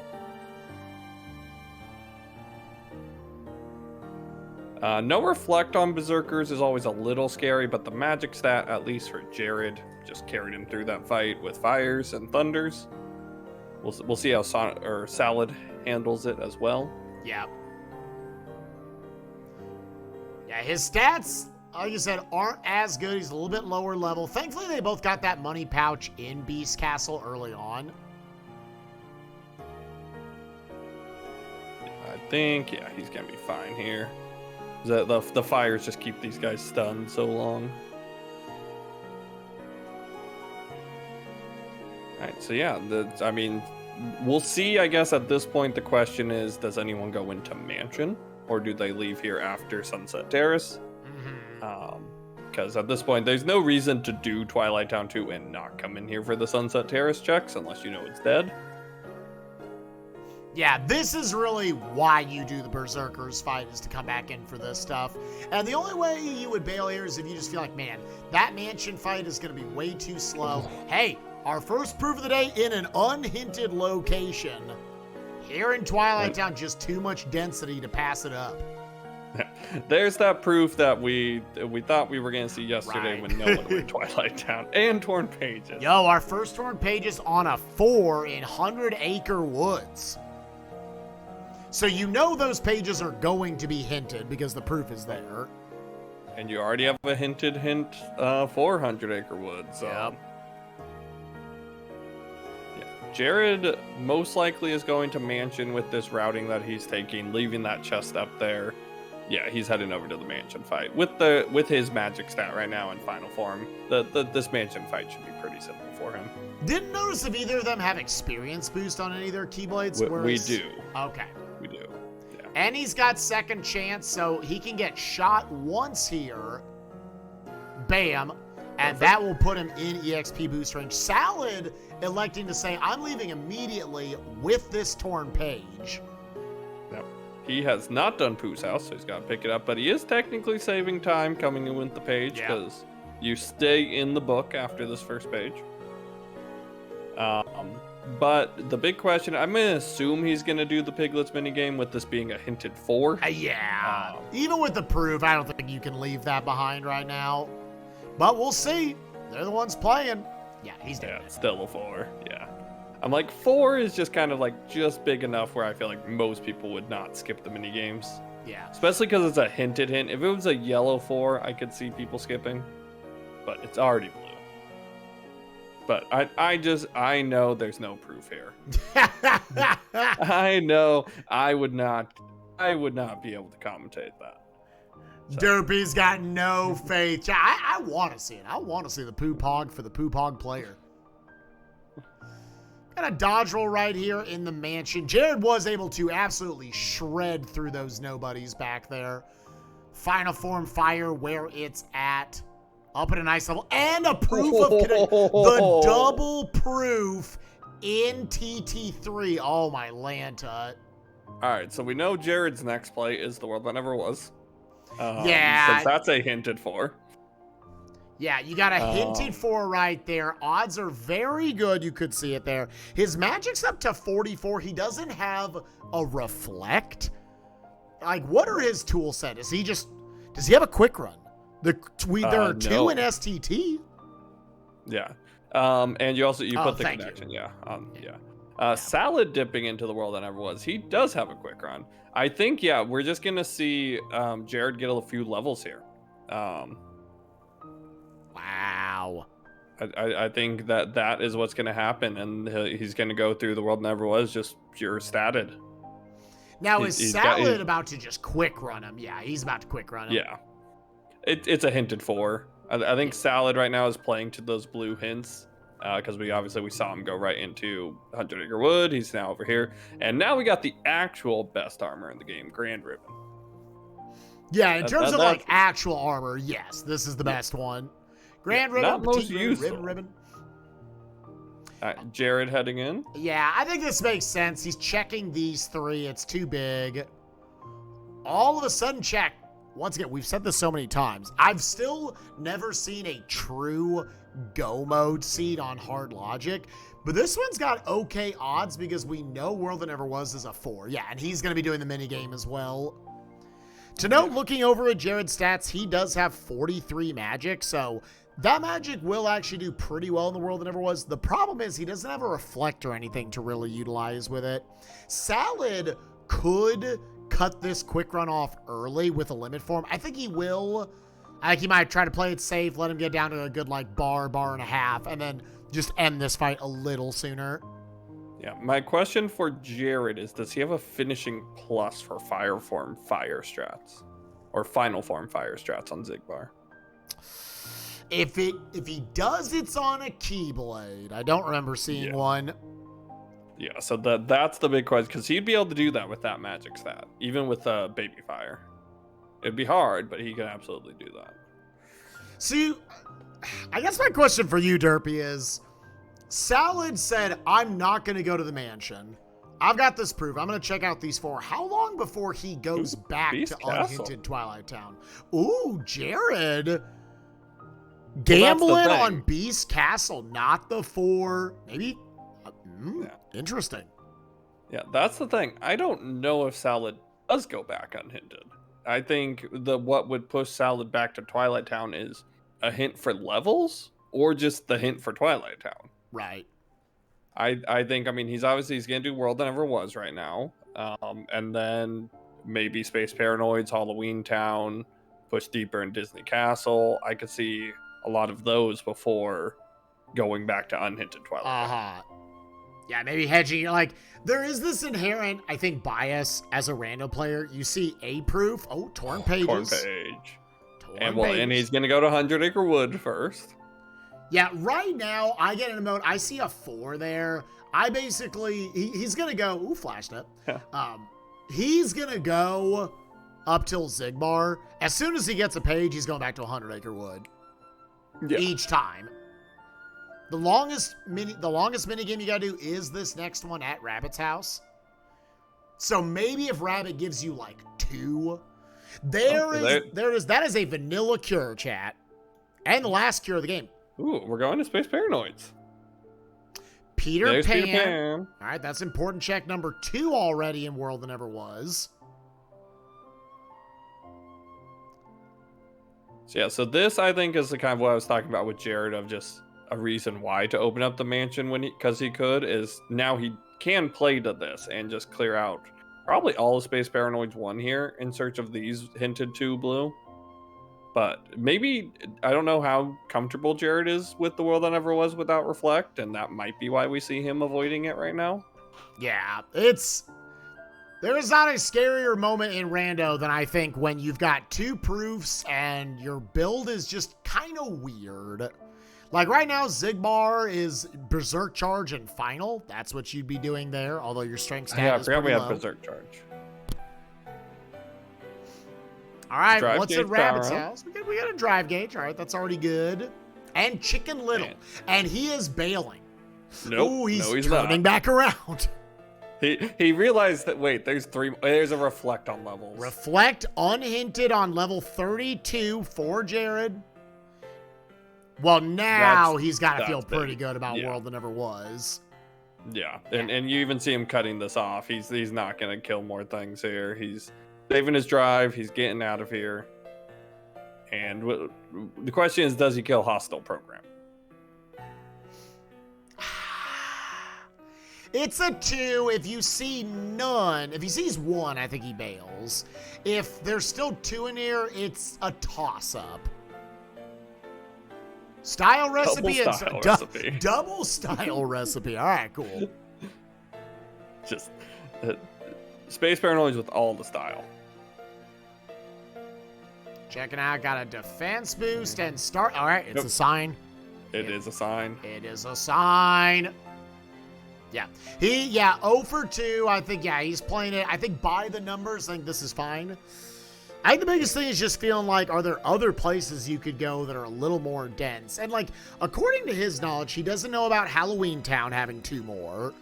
S2: No reflect on Berserkers is always a little scary, but the magic stat, at least for Jared, just carried him through that fight with fires and thunders. We'll see how Salad handles it as well.
S1: Yeah. Yeah, his stats, like you said, aren't as good. He's a little bit lower level. Thankfully, they both got that money pouch in Beast Castle early on.
S2: I think, he's going to be fine here. The fires just keep these guys stunned so long. Alright, so I mean, we'll see, I guess, at this point. The question is, does anyone go into Mansion? Or do they leave here after Sunset Terrace? Because at this point, there's no reason to do Twilight Town 2 and not come in here for the Sunset Terrace checks, unless you know it's dead.
S1: Yeah, this is really why you do the Berserkers fight, is to come back in for this stuff. And the only way you would bail here is if you just feel like, man, that Mansion fight is going to be way too slow. Hey, our first proof of the day in an unhinted location. Here in Twilight Town, just too much density to pass it up.
S2: There's that proof that we thought we were going to see yesterday when no one went Twilight Town. And Torn Pages.
S1: Yo, our first Torn Pages on a 4 in 100 Acre Woods. So you know those pages are going to be hinted because the proof is there.
S2: And you already have a hinted hint for 100 Acre Woods. So.
S1: Yep.
S2: Jared most likely is going to Mansion with this routing that he's taking, leaving that chest up there. Yeah, he's heading over to the Mansion fight with his magic stat right now in final form. This Mansion fight should be pretty simple for him.
S1: Didn't notice if either of them have experience boost on any of their Keyblades.
S2: We do.
S1: Okay.
S2: We do. Yeah.
S1: And he's got second chance, so he can get shot once here. Bam. And that will put him in EXP boost range. Salad electing to say, I'm leaving immediately with this Torn Page.
S2: Yep. He has not done Pooh's house, so he's got to pick it up. But he is technically saving time coming in with the page, because you stay in the book after this first page. But the big question, I'm going to assume he's going to do the Piglets minigame with this being a hinted 4.
S1: Yeah. Even with the proof, I don't think you can leave that behind right now. But we'll see. They're the ones playing. Yeah, he's doing
S2: Yeah,
S1: it.
S2: it's still a 4. Yeah. I'm like, 4 is just kind of like just big enough where I feel like most people would not skip the mini games.
S1: Yeah.
S2: Especially because it's a hinted hint. If it was a yellow 4, I could see people skipping. But it's already blue. But I know there's no proof here. I know I would not be able to commentate that.
S1: So. Derpy's got no faith. I want to see it. I want to see the poop hog for the poop hog player. Got a dodge roll right here in the mansion. Jared was able to absolutely shred through those nobodies back there. Final form fire where it's at. Up at a nice level. And a proof of the double proof in TT3. Oh, my land tut.
S2: All right, so we know Jared's next play is The World That Never Was.
S1: Yeah.
S2: Because that's a hinted 4.
S1: Yeah, you got a hinted 4 right there. Odds are very good. You could see it there. His magic's up to 44. He doesn't have a reflect. Like, what are his tool set? Does he have a quick run? There are 2
S2: no.
S1: in STT.
S2: Yeah. And you put the connection.
S1: You.
S2: Yeah. Salad dipping into The World That Never Was. He does have a quick run. I think, yeah, we're just going to see Jared get a few levels here.
S1: Wow.
S2: I think that is what's going to happen. And he's going to go through The World Never Was just pure statted.
S1: Now, is Salad about to just quick run him? Yeah, he's about to quick run him.
S2: Yeah. It's a hinted 4. I think Salad right now is playing to those blue hints because we saw him go right into 100 Acre Wood. He's now over here. And now we got the actual best armor in the game, Grand Ribbon.
S1: Yeah, in terms of like actual armor, yes, this is the best one. Grand Ribbon,
S2: not most useful.
S1: Ribbon.
S2: Jared heading in.
S1: Yeah, I think this makes sense. He's checking these 3. It's too big. All of a sudden, check. Once again, we've said this so many times. I've still never seen a true go mode seed on hard logic, but this one's got okay odds because we know World That Never Was is a 4. Yeah, and he's going to be doing the mini game as well. To note, looking over at Jared's stats, he does have 43 magic, so that magic will actually do pretty well in The World That Never Was. The problem is he doesn't have a reflect or anything to really utilize with it. Salad could cut this quick run off early with a limit form. I think he will. I think he might try to play it safe, let him get down to a good like bar and a half, and then just end this fight a little sooner.
S2: Yeah, my question for Jared is, does he have a finishing plus for fire form fire strats? Or final form fire strats on Xigbar?
S1: If he does, it's on a Keyblade. I don't remember seeing one.
S2: Yeah, so that's the big question, because he'd be able to do that with that magic stat, even with Baby Fire. It'd be hard, but he can absolutely do that.
S1: See, I guess my question for you, Derpy, is Salad said, I'm not going to go to the mansion. I've got this proof. I'm going to check out these 4. How long before he goes back to Unhinted Twilight Town? Ooh, Jared. Gambling on Beast Castle, not the 4. Maybe. Interesting.
S2: Yeah, that's the thing. I don't know if Salad does go back unhinted. I think what would push Salad back to Twilight Town is a hint for levels or just the hint for Twilight Town.
S1: Right.
S2: I think, he's going to do World That Never Was right now. And then maybe Space Paranoids, Halloween Town, push deeper in Disney Castle. I could see a lot of those before going back to unhinted Twilight Town.
S1: Yeah, maybe hedging. Like, there is this inherent, I think, bias as a random player. You see a proof. Oh, torn pages.
S2: Torn page. And he's going to go to 100 Acre Wood first.
S1: Yeah, right now, I get in a mode. I see a 4 there. I basically, he's going to go, ooh, flashed up. He's going to go up till Xigbar. As soon as he gets a page, he's going back to 100 Acre Wood. Yeah. Each time. The longest mini game you gotta do is this next one at Rabbit's house. So maybe if Rabbit gives you like 2, that is a vanilla cure, chat, and the last cure of the game.
S2: Ooh, we're going to Space Paranoids.
S1: Peter Pan. All right, that's important check number 2 already in World That Never Was.
S2: So yeah, so this I think is the kind of what I was talking about with Jared of just a reason why to open up the mansion because he could, is now he can play to this and just clear out probably all of Space Paranoids 1 here in search of these hinted 2 blue. But maybe, I don't know how comfortable Jared is with the world that never was without Reflect, and that might be why we see him avoiding it right now.
S1: Yeah, there is not a scarier moment in Rando than I think when you've got 2 proofs and your build is just kind of weird. Like right now, Zigbar is Berserk Charge and Final. That's what you'd be doing there, although your strength stat is pretty low.
S2: Yeah, I forgot we had Berserk Charge.
S1: All right, what's in Rabbit's house? We got a drive gauge. All right, that's already good. And Chicken Little. And he is bailing.
S2: Nope.
S1: Ooh, he's turning back around.
S2: He realized that, wait, there's a Reflect on levels.
S1: Reflect unhinted on level 32 for Jared. Well, now he's got to feel pretty good about World That Never Was.
S2: Yeah, and you even see him cutting this off. He's not going to kill more things here. He's saving his drive. He's getting out of here. And the question is, does he kill hostile program?
S1: It's a 2. If you see none, if he sees 1, I think he bails. If there's still 2 in here, it's a toss-up. Style recipe double style recipe. All right, cool.
S2: Just Space Paranoids with all the style.
S1: Checking out, got a defense boost and start. All right, it's a sign.
S2: It is a sign.
S1: It is a sign. Yeah. 0 for 2. I think, he's playing it. I think by the numbers, I think this is fine. I think the biggest thing is just feeling like, are there other places you could go that are a little more dense? And like, according to his knowledge, he doesn't know about Halloween Town having 2 more.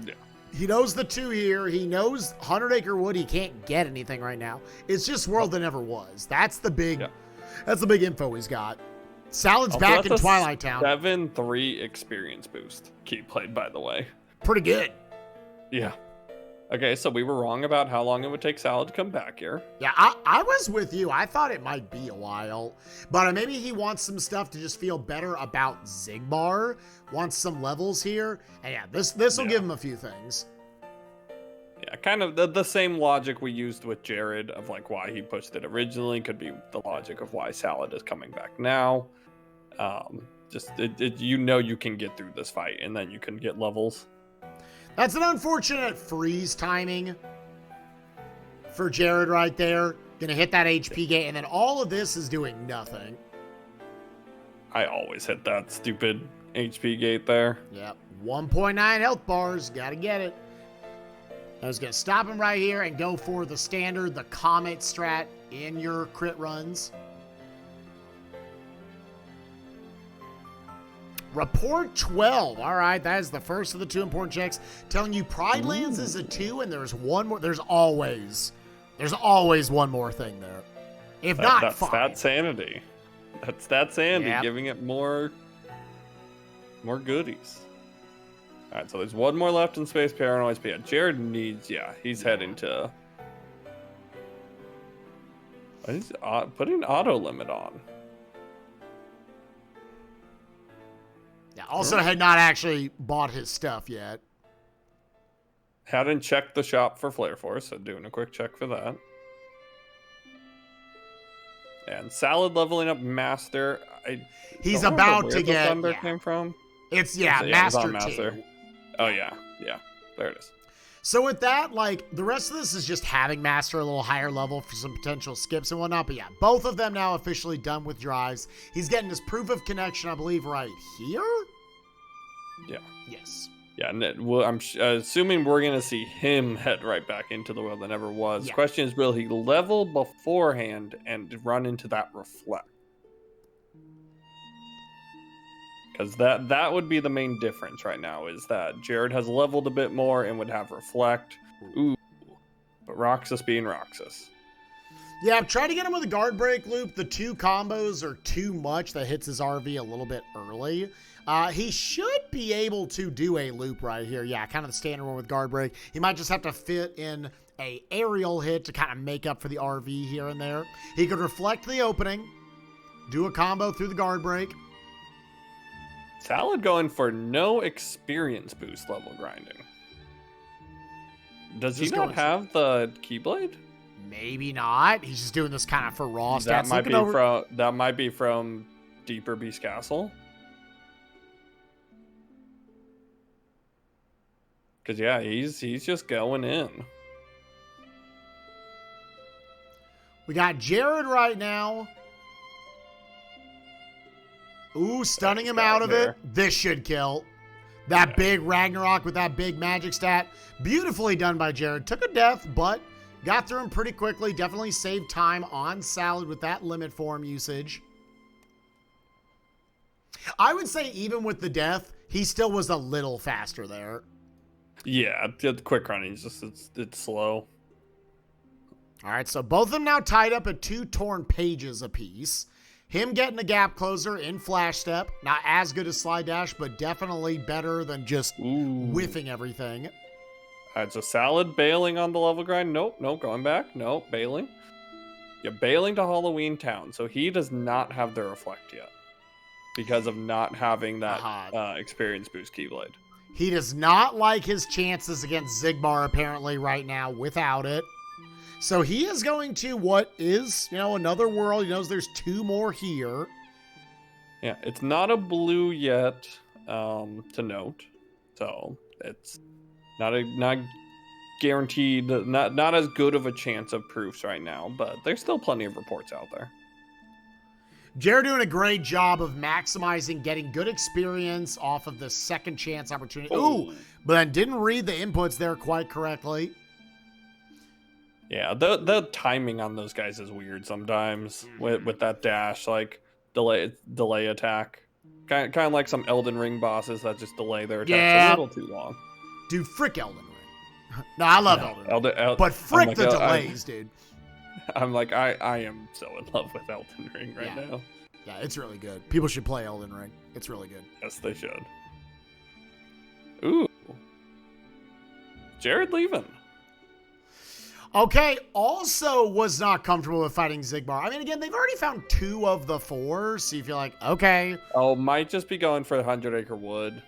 S2: Yeah.
S1: He knows the 2 here. He knows 100 Acre Wood. He can't get anything right now. It's just World That Never Was. That's the big info he's got. Salad's back in Twilight Town.
S2: 7-3 experience boost. Key played, by the way.
S1: Pretty good.
S2: Yeah. Okay, so we were wrong about how long it would take Salad to come back here.
S1: Yeah, I was with you. I thought it might be a while. But maybe he wants some stuff to just feel better about Zigbar. Wants some levels here. And yeah, this will give him a few things.
S2: Yeah, kind of the same logic we used with Jared of like why he pushed it originally could be the logic of why Salad is coming back now. You can get through this fight and then you can get levels.
S1: That's an unfortunate freeze timing for Jared right there. Gonna hit that HP gate, and then all of this is doing nothing.
S2: I always hit that stupid HP gate there.
S1: Yep, 1.9 health bars, gotta get it. I was gonna stop him right here and go for the standard, the Comet strat in your crit runs. Report 12. All right, that is the first of the 2 important checks. Telling you Pride Lands is a 2, and there's one more. There's always one more thing there. If not,
S2: that's
S1: fine.
S2: That sanity. That's that sanity giving it more goodies. All right, so there's one more left in Space Paranoids, but yeah, Jared needs. He's heading to. He's putting auto limit on.
S1: Yeah, also had not actually bought his stuff yet.
S2: Hadn't checked the shop for Flare Force, so doing a quick check for that. And Salad leveling up Master.
S1: He's about to get.
S2: Thunder came from.
S1: It's Master 2.
S2: Oh yeah, there it is.
S1: So with that, like, the rest of this is just having Master a little higher level for some potential skips and whatnot. But yeah, both of them now officially done with drives. He's getting his proof of connection, I believe, right here?
S2: Yeah.
S1: Yes.
S2: Yeah, I'm assuming we're going to see him head right back into the World That Never Was. Yeah. Question is, will he level beforehand and run into that Reflect? Because that would be the main difference right now, is that Jared has leveled a bit more and would have Reflect. Ooh. But Roxas being Roxas.
S1: Yeah, I'm trying to get him with a guard break loop. The 2 combos are too much. That hits his RV a little bit early. He should be able to do a loop right here. Yeah, kind of the standard one with guard break. He might just have to fit in a aerial hit to kind of make up for the RV here and there. He could reflect the opening, do a combo through the guard break.
S2: Salad going for no experience boost level grinding. Does he not have the Keyblade?
S1: Maybe not. He's just doing this kind of for raw stats.
S2: That might be from Deeper Beast Castle. Cause yeah, he's just going in.
S1: We got Jared right now. Ooh, stunning him out of it. This should kill. That big Ragnarok with that big magic stat. Beautifully done by Jared. Took a death, but got through him pretty quickly. Definitely saved time on Salad with that limit form usage. I would say even with the death, he still was a little faster there.
S2: Yeah, the quick running is just it's slow.
S1: All right, so both of them now tied up at 2 torn pages apiece. Him getting a gap closer in Flash Step. Not as good as Slide Dash, but definitely better than just whiffing everything.
S2: All right, so Salad bailing on the level grind. Nope, going back. Nope, bailing. Yeah, bailing to Halloween Town. So he does not have the Reflect yet because of not having that experience boost Keyblade.
S1: He does not like his chances against Zigbar apparently right now without it. So he is going to what is, another world. He knows there's 2 more here.
S2: Yeah, it's not a blue yet to note. So it's not guaranteed, not as good of a chance of proofs right now, but there's still plenty of reports out there.
S1: Jared doing a great job of maximizing getting good experience off of the second chance opportunity. Ooh, but then didn't read the inputs there quite correctly.
S2: Yeah, the timing on those guys is weird sometimes with that dash, like delay attack. Kind of like some Elden Ring bosses that just delay their attacks a little too long.
S1: Dude, frick Elden Ring. No, I love Elden Ring. But frick the delays, dude.
S2: I'm like, I am so in love with Elden Ring right now.
S1: Yeah, it's really good. People should play Elden Ring. It's really good.
S2: Yes, they should. Ooh. Jared leaving.
S1: Okay, also was not comfortable with fighting Zigbar. I mean, again, they've already found 2 of the 4, so you feel like, okay.
S2: Oh, might just be going for the 100 Acre Wood.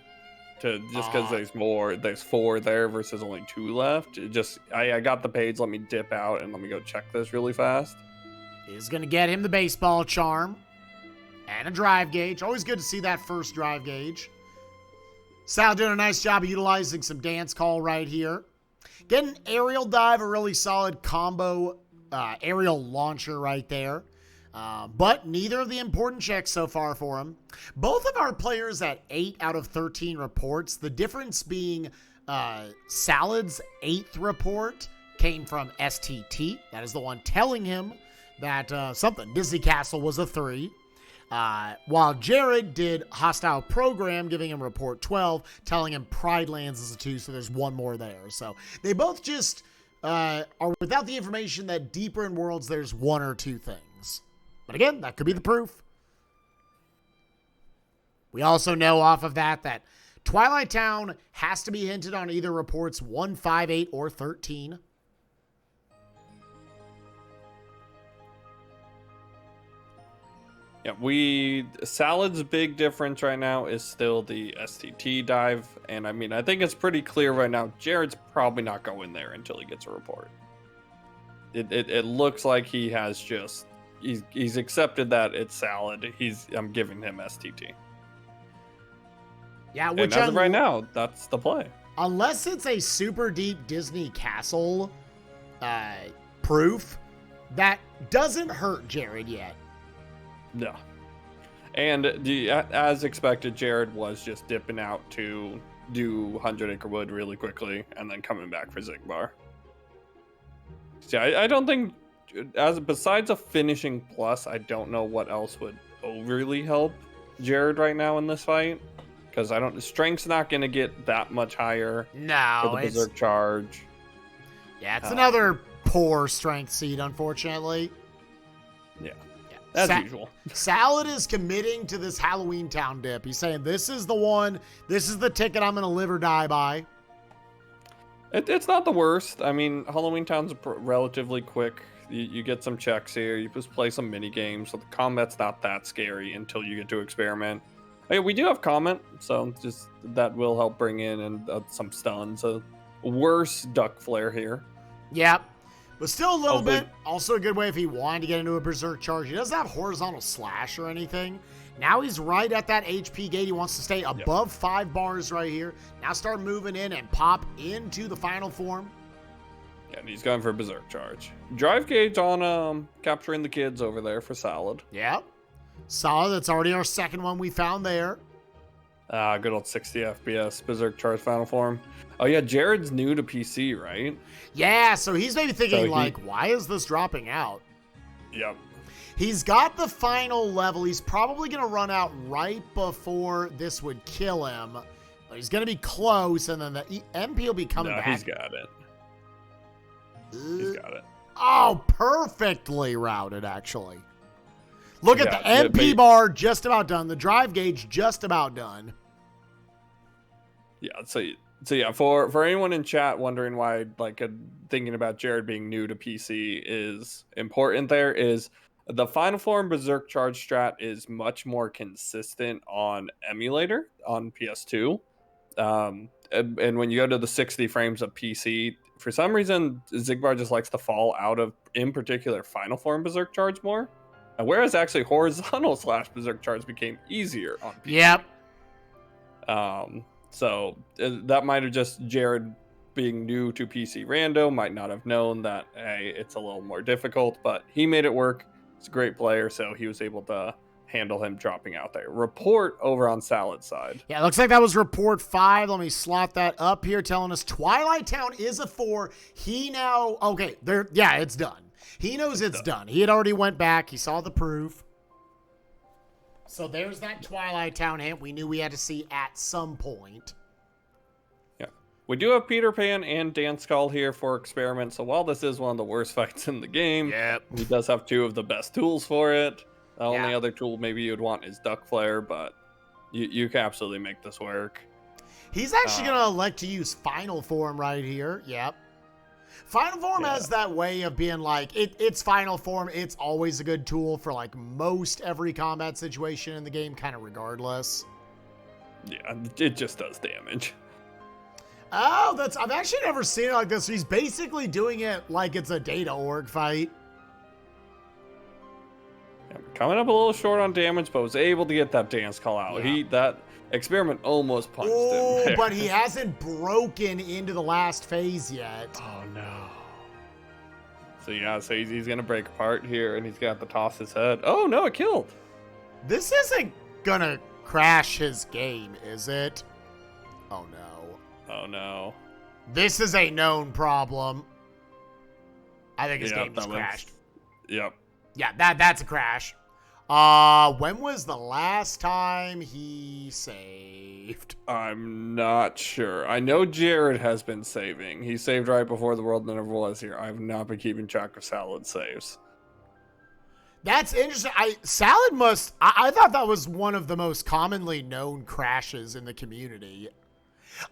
S2: Just because there's 4 there versus only 2 left. I got the page, let me dip out and let me go check this really fast.
S1: Is going to get him the baseball charm and a drive gauge. Always good to see that first drive gauge. Sal doing a nice job of utilizing some dance call right here. Getting aerial dive, a really solid combo aerial launcher right there. But neither of the important checks so far for him. Both of our players at 8 out of 13 reports. The difference being Salad's 8th report came from STT. That is the one telling him that Disney Castle was a 3. While Jared did Hostile Program, giving him report 12, telling him Pride Lands is a 2, so there's 1 more there. So they both just are without the information that deeper in Worlds there's 1 or 2 things. But again, that could be the proof. We also know off of that Twilight Town has to be hinted on either reports 1, 5, 8, or 13.
S2: Yeah, Salad's big difference right now is still the STT dive. And I mean, I think it's pretty clear right now, Jared's probably not going there until he gets a report. It looks like he has just... He's accepted that it's Salad. I'm giving him STT.
S1: Yeah, which
S2: and as of right now, that's the play.
S1: Unless it's a super deep Disney Castle proof, that doesn't hurt Jared yet.
S2: No. And as expected, Jared was just dipping out to do 100 Acre Wood really quickly and then coming back for Zigbar. See, I don't think... besides a finishing plus, I don't know what else would overly help Jared right now in this fight. Because strength's not going to get that much higher.
S1: No,
S2: for the Berserk charge.
S1: Yeah, it's another poor strength seed, unfortunately.
S2: Yeah. As usual.
S1: Salad is committing to this Halloween Town dip. He's saying, this is the one, this is the ticket I'm going to live or die by.
S2: It's not the worst. I mean, Halloween Town's relatively quick. You get some checks here. You just play some mini games. So the combat's not that scary until you get to experiment. Hey, we do have comment, so just that will help bring in and some stuns. A worse duck flare here.
S1: Yep. But still a little
S2: Hopefully-
S1: bit. Also a good way if he wanted to get into a berserk charge. He doesn't have horizontal slash or anything. Now he's right at that HP gate. He wants to stay above 5 bars right here. Now start moving in and pop into the final form.
S2: Yeah, and he's going for a berserk charge. Drive gauge on capturing the kids over there for Salad.
S1: Yep. Solid. That's already our second one we found there.
S2: Good old 60 FPS berserk charge final form. Oh yeah, Jared's new to PC, right?
S1: Yeah, so he's maybe thinking,
S2: So
S1: why is this dropping out?
S2: Yep.
S1: He's got the final level. He's probably going to run out right before this would kill him. But he's going to be close, and then the MP will be coming back.
S2: He's got it. He's got it.
S1: Oh, perfectly routed, actually. Look at
S2: Yeah,
S1: the MP bar just about done. The drive gauge just about done.
S2: Yeah, so yeah, for anyone in chat wondering why thinking about Jared being new to PC is important, there is the final form berserk charge strat is much more consistent on emulator on PS2. And when you go to the 60 frames of PC, for some reason Zigbar just likes to fall out of, in particular, final form berserk charge more. Whereas actually horizontal slash berserk charge became easier on PC.
S1: Yep.
S2: So that might have just Jared being new to PC Rando might not have known that, hey, it's a little more difficult, but he made it work. He's a great player, so he was able to handle him dropping out there. Report over on Salad side.
S1: Yeah, it looks like that was report 5. Let me slot that up here, telling us Twilight Town is a 4. He now, okay, it's done. He knows it's done. He had already went back. He saw the proof. So there's that Twilight Town hint we knew we had to see at some point.
S2: Yeah. We do have Peter Pan and Dance Call here for experiment. So while this is one of the worst fights in the game, he does have 2 of the best tools for it. The only other tool maybe you'd want is Duck Flare, but you can absolutely make this work.
S1: He's actually going to elect to use Final Form right here. Yep. Final Form has that way of being it's Final Form. It's always a good tool for most every combat situation in the game, kind of regardless.
S2: Yeah, it just does damage.
S1: Oh, I've actually never seen it like this. He's basically doing it like it's a data org fight.
S2: Yeah, coming up a little short on damage, but was able to get that Dance Call out.
S1: Yeah.
S2: That experiment almost punched him there.
S1: But he hasn't broken into the last phase yet.
S2: Oh no. So yeah, so he's gonna break apart here, and he's gonna have to toss his head. Oh no, it killed.
S1: This isn't gonna crash his game, is it? Oh no.
S2: Oh no.
S1: This is a known problem. I think his game just crashed.
S2: Yep.
S1: Yeah, that's a crash. When was the last time he saved?
S2: I'm not sure. I know Jared has been saving. He saved right before the world never was here. I have not been keeping track of Salad saves.
S1: That's interesting. I thought that was one of the most commonly known crashes in the community.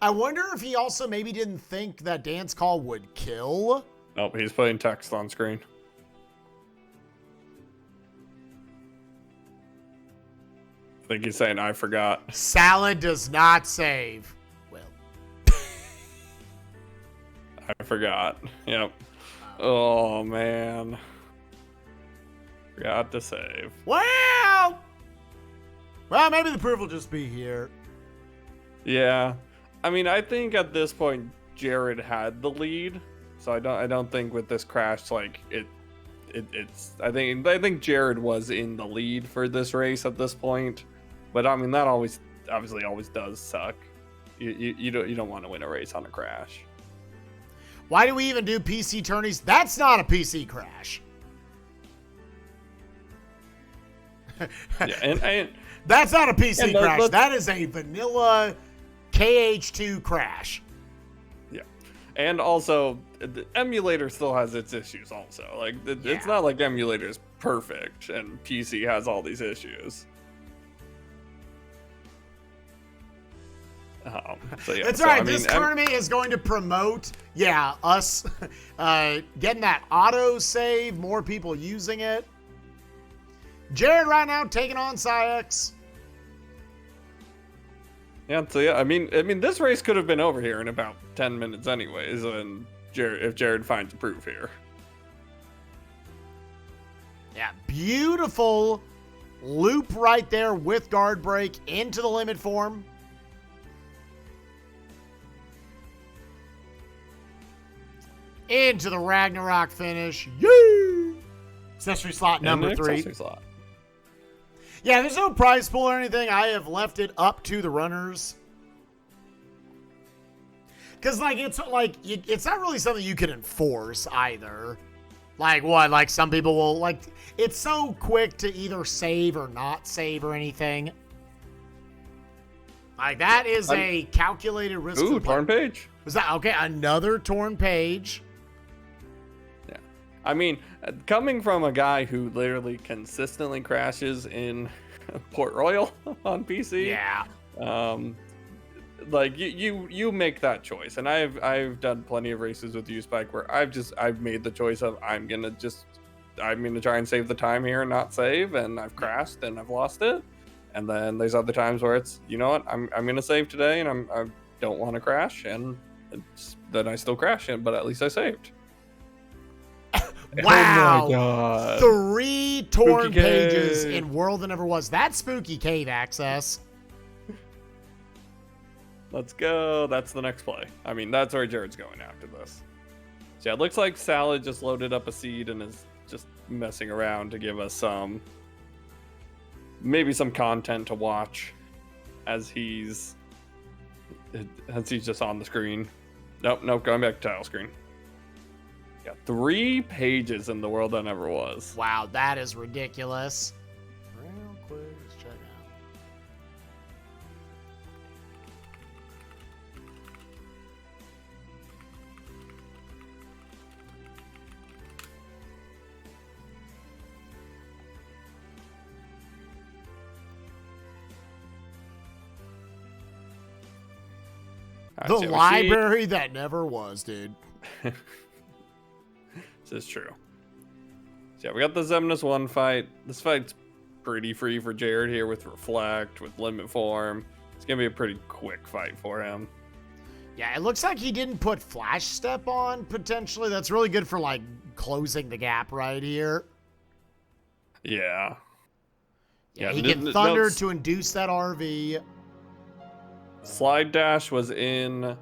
S1: I wonder if he also maybe didn't think that Dance Call would kill.
S2: Nope, he's putting text on screen. I think he's saying, I forgot.
S1: Salad does not save. Well.
S2: I forgot. Yep. Oh, man. Forgot to save.
S1: Well, maybe the proof will just be here.
S2: Yeah. I mean, I think at this point, Jared had the lead. So I don't think with this crash, I think Jared was in the lead for this race at this point. But I mean, that obviously always does suck. You don't want to win a race on a crash.
S1: Why do we even do PC tourneys? That's not a PC crash.
S2: Yeah, and
S1: that's not a PC crash. That is a vanilla KH2 crash.
S2: Yeah, and also the emulator still has its issues. Also, it's not like emulator's perfect and PC has all these issues. That's
S1: right. I mean, this tournament is going to promote, us getting that auto save, more people using it. Jared right now taking on Cyx.
S2: Yeah, so yeah, I mean, this race could have been over here in about 10 minutes anyways, and if Jared finds a proof here.
S1: Yeah, beautiful loop right there with guard break into the limit form. Into the Ragnarok finish. Yay! Accessory slot number 3.
S2: Accessory slot.
S1: Yeah, there's no prize pool or anything. I have left it up to the runners. Because, it's not really something you can enforce either. Like, what? Like, some people will, like, it's so quick to either save or not save or anything. Like, that is a calculated risk.
S2: Ooh, torn page.
S1: Was that, okay, another torn page.
S2: Yeah. I mean, coming from a guy who literally consistently crashes in Port Royal on PC.
S1: Yeah.
S2: Like you make that choice, and I've done plenty of races with you, Spike, where I've made the choice of I'm gonna try and save the time here and not save, and I've crashed and I've lost it. And then there's other times where it's, you know what, I'm gonna save today, and I don't want to crash, and then I still crash it, but at least I saved.
S1: Wow.
S2: Oh my God.
S1: 3 torn
S2: Spooky
S1: pages
S2: Cave.
S1: in World That Never Was. That's Spooky Cave access.
S2: Let's go. That's the next play. I mean, that's where Jared's going after this. So yeah, it looks like Salad just loaded up a seed and is just messing around to give us maybe some content to watch as he's just on the screen. Nope, going back to title screen. Yeah, 3 pages in the World That Never Was.
S1: Wow, that is ridiculous. Real quick, let's check out.
S2: All right,
S1: The library that never was, dude.
S2: This is true. So yeah, we got the Xemnas 1 fight. This fight's pretty free for Jared here with Reflect, with Limit Form. It's going to be a pretty quick fight for him.
S1: Yeah, it looks like he didn't put Flash Step on, potentially. That's really good for, like, closing the gap right here.
S2: Yeah.
S1: Yeah, he can Thunder to induce that RV.
S2: Slide Dash was in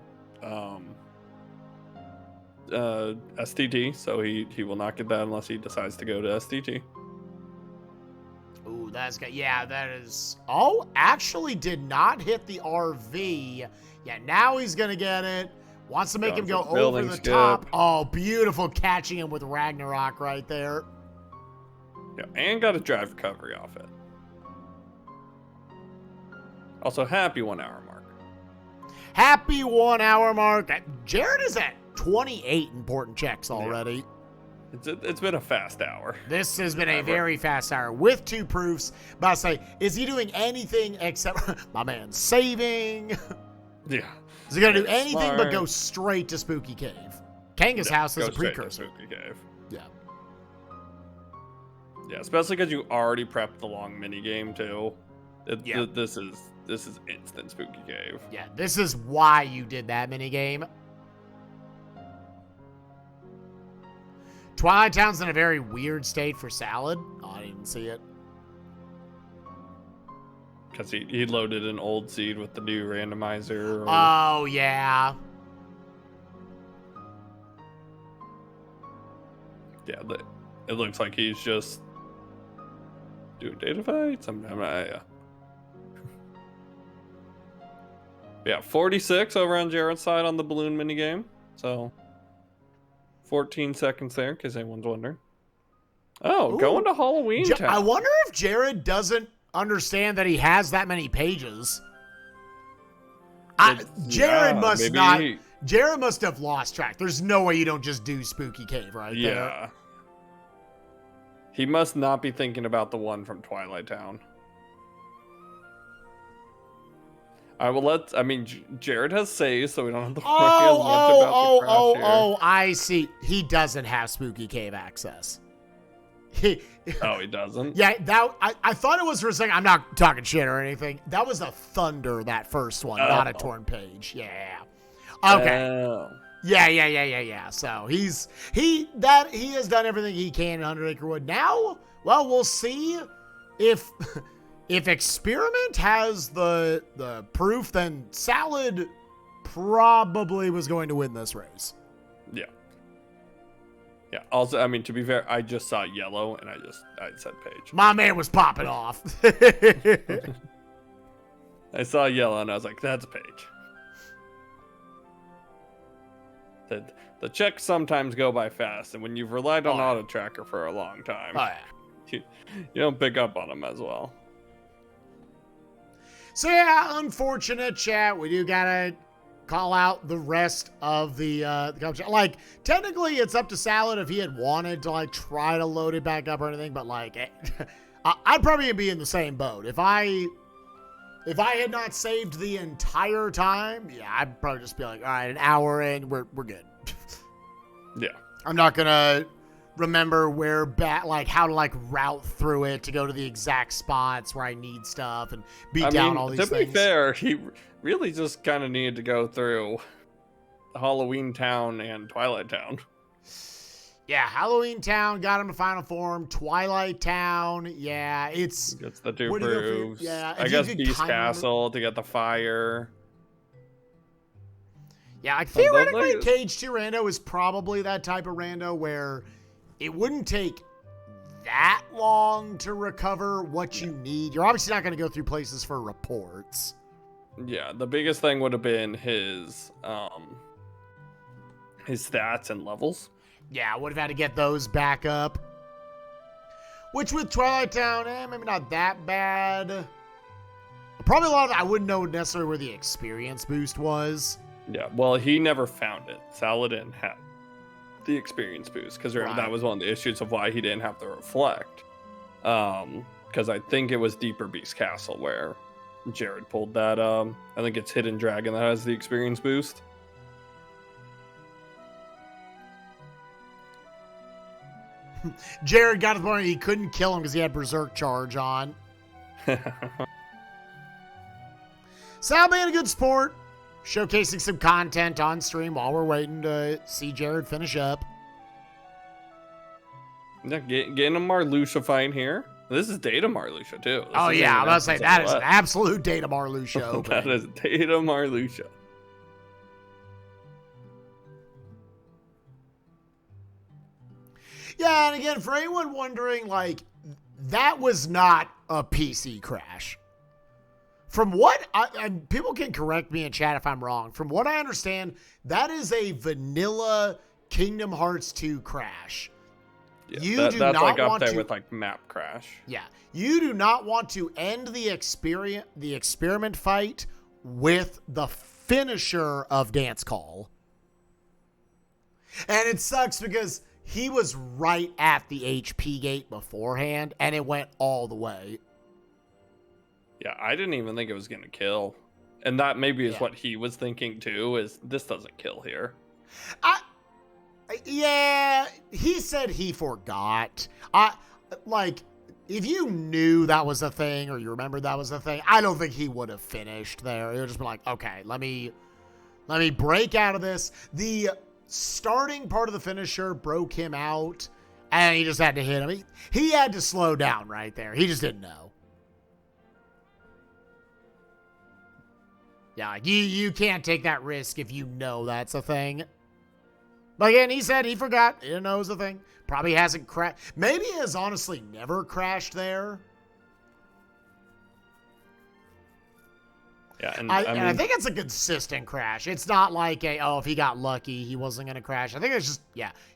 S2: STT, so he will not get that unless he decides to go to STT.
S1: Ooh, that's good. Yeah, that is... Oh, actually did not hit the RV. Yeah, now he's going to get it. Wants to make him go over the top. Oh, beautiful catching him with Ragnarok right there.
S2: Yeah, and got a drive recovery off it. Also, happy 1 hour mark.
S1: Happy 1 hour mark. Jared is at 28 important checks already.
S2: Yeah. It's been a fast hour.
S1: This has been a very fast hour with 2 proofs. But I say, is he doing anything except my man saving?
S2: Yeah.
S1: Is he going to do anything but go straight to Spooky Cave? Kanga's house is a precursor.
S2: Spooky Cave.
S1: Yeah.
S2: Yeah, especially because you already prepped the long mini game too. This is instant Spooky Cave.
S1: Yeah, this is why you did that mini game. Twilight Town's in a very weird state for Salad. Oh, I didn't see it.
S2: Because he loaded an old seed with the new randomizer.
S1: Oh, yeah.
S2: Yeah, it looks like he's just doing data fights. Yeah, 46 over on Jared's side on the balloon minigame. So 14 seconds there, in case anyone's wondering. Oh, going to Halloween Town.
S1: I wonder if Jared doesn't understand that he has that many pages. Jared must have lost track. There's no way you don't just do Spooky Cave right there.
S2: Yeah. He must not be thinking about the one from Twilight Town. Jared has saves, so we don't have to worry as much about the crash here.
S1: I see. He doesn't have Spooky Cave access.
S2: Oh, he doesn't?
S1: Yeah, I thought it was for a second. I'm not talking shit or anything. That was a Thunder, that first one, not a Torn Page. Yeah. Okay. Yeah. So he has done everything he can in 100 Acre Wood. Now, well, we'll see if Experiment has the proof, then Salad probably was going to win this race.
S2: Yeah. Yeah. Also, I mean, to be fair, I just saw yellow and I said Page.
S1: My man was popping off.
S2: I saw yellow and I was like, that's Page. The checks sometimes go by fast, and when you've relied on Auto Tracker for a long time, you don't pick up on them as well.
S1: So yeah, unfortunate, chat. We do gotta call out the rest of the competition. Like, technically, it's up to Salad if he had wanted to like try to load it back up or anything. But like, I'd probably be in the same boat if I had not saved the entire time. Yeah, I'd probably just be like, all right, an hour in, we're good.
S2: Yeah,
S1: I'm not gonna remember how to like route through it to go to the exact spots where I need stuff and beat down all these things.
S2: To be fair, he really just kind of needed to go through Halloween Town and Twilight Town.
S1: Yeah, Halloween Town got him to final form. Twilight Town, yeah, it's
S2: the two proofs.
S1: Yeah,
S2: I guess Beast Castle to get the fire.
S1: Yeah, like theoretically, KH2 Rando is probably that type of rando where it wouldn't take that long to recover what you need. You're obviously not going to go through places for reports.
S2: Yeah, the biggest thing would have been his stats and levels.
S1: Yeah, I would have had to get those back up. Which with Twilight Town, maybe not that bad. Probably a lot of it, I wouldn't know necessarily where the experience boost was.
S2: Yeah, well, he never found it. Saladin had the experience boost because that was one of the issues of why he didn't have to reflect. Because I think it was Deeper Beast Castle where Jared pulled that. I think it's Hidden Dragon that has the experience boost.
S1: Jared got to the point he couldn't kill him because he had Berserk Charge on. Sal being a good sport, showcasing some content on stream while we're waiting to see Jared finish up.
S2: Yeah, getting a Marluxia fight here. This is Data Marluxia too.
S1: I'm about to say that is an absolute Data Marluxia.
S2: That is Data Marluxia.
S1: Yeah, and again, for anyone wondering, like, that was not a PC crash. From what and people can correct me in chat if I'm wrong. From what I understand, that is a vanilla Kingdom Hearts 2 crash.
S2: Yeah, that's like up there with like map crash.
S1: Yeah, you do not want to end the experiment fight with the finisher of Dance Call. And it sucks because he was right at the HP gate beforehand, and it went all the way.
S2: Yeah, I didn't even think it was going to kill. And that maybe is what he was thinking too, is this doesn't kill here.
S1: Yeah, he said he forgot. If you knew that was a thing or you remembered that was a thing, I don't think he would have finished there. He would just be like, okay, let me break out of this. The starting part of the finisher broke him out, and he just had to hit him. He had to slow down right there. He just didn't know. Yeah, you can't take that risk if you know that's a thing. But again, he said he forgot. He didn't know it was a thing. Probably hasn't crashed. Maybe he has honestly never crashed there.
S2: Yeah, and
S1: I think it's a consistent crash. It's not like if he got lucky, he wasn't going to crash. I think it's just,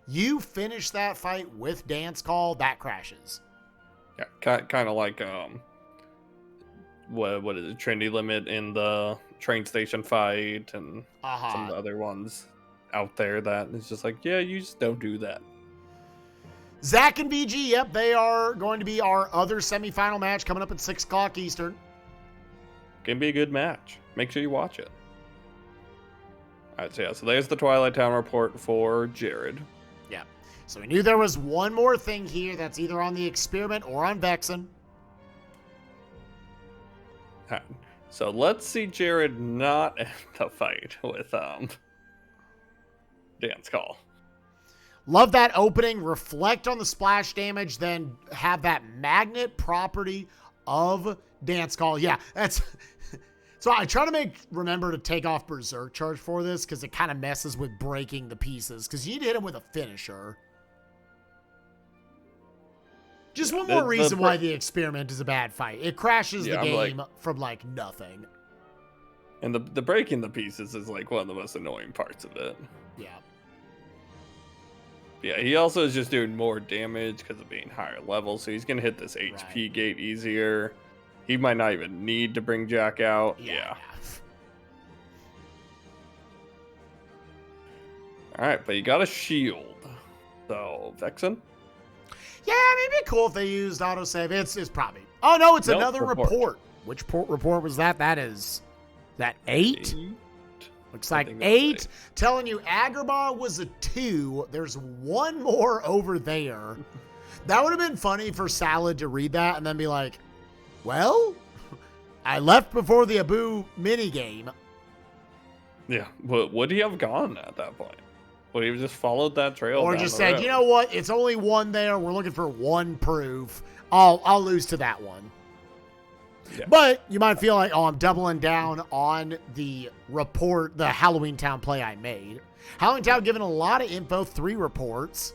S1: you finish that fight with Dance Call, that crashes.
S2: Yeah, kind of like, what is it, Trinity Limit in the train station fight and some of the other ones out there that it's just like, you just don't do that.
S1: Zach and BG, yep, they are going to be our other semifinal match coming up at 6 o'clock Eastern.
S2: Can be a good match. Make sure you watch it. All right, so there's the Twilight Town report for Jared.
S1: Yeah. So we knew there was one more thing here that's either on the experiment or on Vexen.
S2: So let's see Jared not end the fight with Dance Call.
S1: Love that opening. Reflect on the splash damage, then have that magnet property of Dance Call. Yeah, that's... So I try to remember to take off Berserk Charge for this because it kind of messes with breaking the pieces because you need to hit him with a finisher. Just one more reason why the experiment is a bad fight. It crashes the game from like nothing.
S2: And the breaking the pieces is like one of the most annoying parts of it.
S1: Yeah.
S2: Yeah, he also is just doing more damage because of being higher level, so he's going to hit this HP gate easier. He might not even need to bring Jack out. Yeah. All right, but you got a shield. So, Vexen?
S1: Yeah, maybe it'd be cool if they used autosave. It's probably... Oh, no, it's another report. Which report was that? Is that 8? Looks like 8. Telling you Agrabah was a 2. There's one more over there. That would have been funny for Salad to read that and then be like, well, I left before the Abu minigame.
S2: Yeah, but would he have gone at that point? Would he have just followed that trail?
S1: Or just said, you know what? It's only one there. We're looking for one proof. I'll lose to that one. Yeah. But you might feel like, oh, I'm doubling down on the report, the Halloween Town play I made. Halloween Town given a lot of info, 3 reports.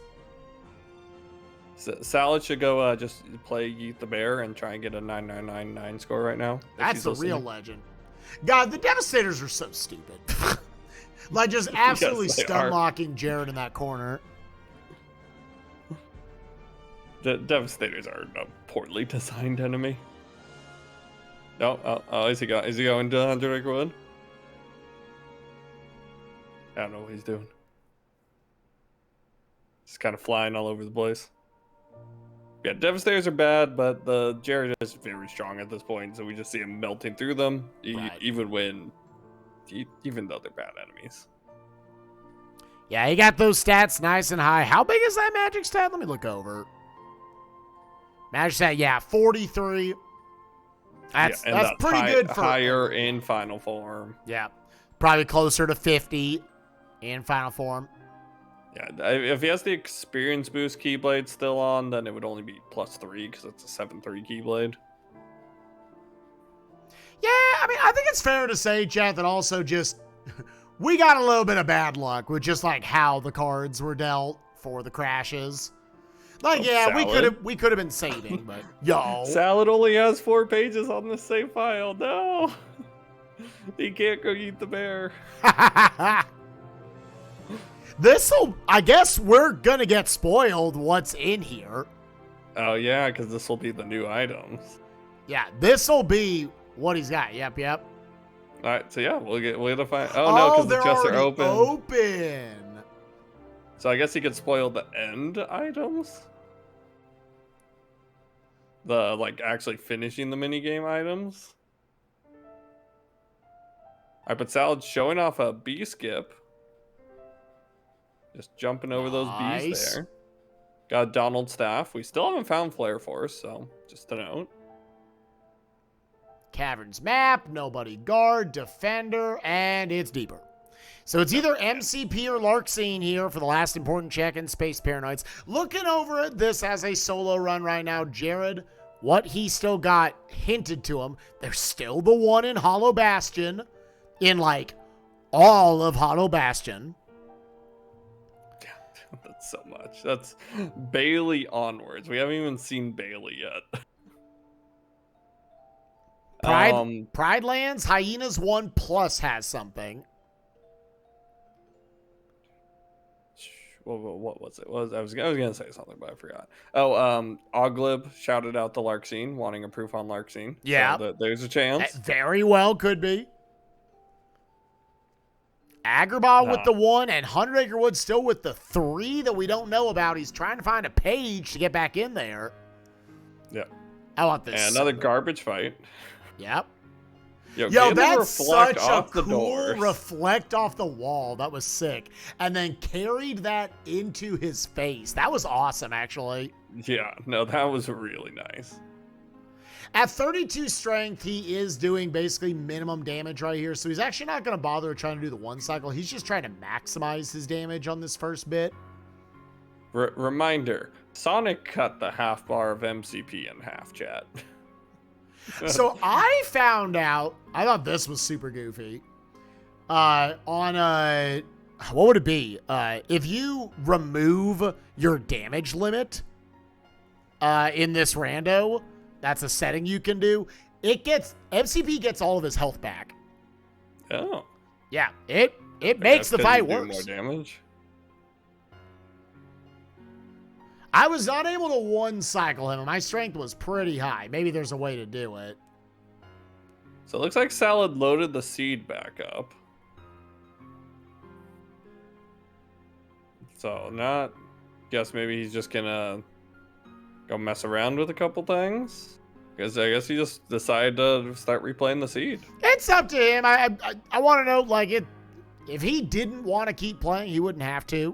S2: Salad should go just play Yeet the Bear and try and get a 9999 score right now.
S1: That's the real legend. God, the Devastators are so stupid. Like just absolutely stun-locking Jared in that corner.
S2: The Devastators are a poorly designed enemy. No, is he going to 100 Acre Wood? I don't know what he's doing. He's kind of flying all over the place. Yeah, Devastators are bad, but the Jared is very strong at this point, so we just see him melting through them, even though they're bad enemies.
S1: Yeah, he got those stats nice and high. How big is that magic stat? Let me look over. Magic stat, yeah, 43. That's pretty good for
S2: higher in final form.
S1: Yeah, probably closer to 50 in final form.
S2: Yeah, if he has the experience boost Keyblade still on, then it would only be +3 because it's a 7/3 Keyblade.
S1: Yeah, I mean, I think it's fair to say, chat, that also just we got a little bit of bad luck with just like how the cards were dealt for the crashes. Like, yeah, Salad. we could have been saving, but yo,
S2: Salad only has 4 pages on the save file. No, he can't go eat the bear.
S1: I guess we're gonna get spoiled what's in here.
S2: Oh yeah, because this will be the new items.
S1: Yeah, this'll be what he's got. Yep.
S2: All right, so yeah, we'll get to find. Oh no, because the chests are
S1: open.
S2: So I guess he could spoil the end items. The actually finishing the minigame items. Alright, but Salad's showing off a bee skip. Just jumping over those bees there. Got Donald staff. We still haven't found Flare Force, so just a note.
S1: Caverns map, nobody guard, defender, and it's deeper. So it's either MCP or Larkscene here for the last important check in Space Paranoids. Looking over at this as a solo run right now, Jared, what he still got hinted to him, there's still the one in Hollow Bastion, in all of Hollow Bastion.
S2: That's so much. That's Bailey onwards. We haven't even seen Bailey yet.
S1: Pride Lands, Hyenas 1 Plus has something.
S2: What was it? I was gonna say something, but I forgot. Oglib shouted out the Larkscene, wanting a proof on Larkscene.
S1: Yeah,
S2: so there's a chance.
S1: That very well could be. Agrabah with the 1 and 100 Acre Wood still with the 3 that we don't know about. He's trying to find a page to get back in there.
S2: Yeah.
S1: I want this.
S2: And another garbage fight.
S1: Yep.
S2: Yo,
S1: Yo,
S2: get him
S1: that's
S2: reflect
S1: such a
S2: off the
S1: cool
S2: doors.
S1: reflect off the wall. That was sick. And then carried that into his face. That was awesome, actually.
S2: Yeah, no, that was really nice.
S1: At 32 strength, he is doing basically minimum damage right here. So he's actually not going to bother trying to do the one cycle. He's just trying to maximize his damage on this first bit.
S2: Reminder, Sonic cut the half bar of MCP in half, chat.
S1: So I found out, I thought this was super goofy. On a, what would it be? If you remove your damage limit in this rando, that's a setting you can do. MCP gets all of his health back.
S2: Oh.
S1: Yeah, it makes the fight
S2: do
S1: worse.
S2: More damage.
S1: I was not able to one cycle him, and my strength was pretty high. Maybe there's a way to do it.
S2: So it looks like Salad loaded the seed back up. So not, guess maybe he's just gonna go mess around with a couple things. Because I guess he just decided to start replaying the seed.
S1: It's up to him. I want to know, like, if he didn't want to keep playing, he wouldn't have to.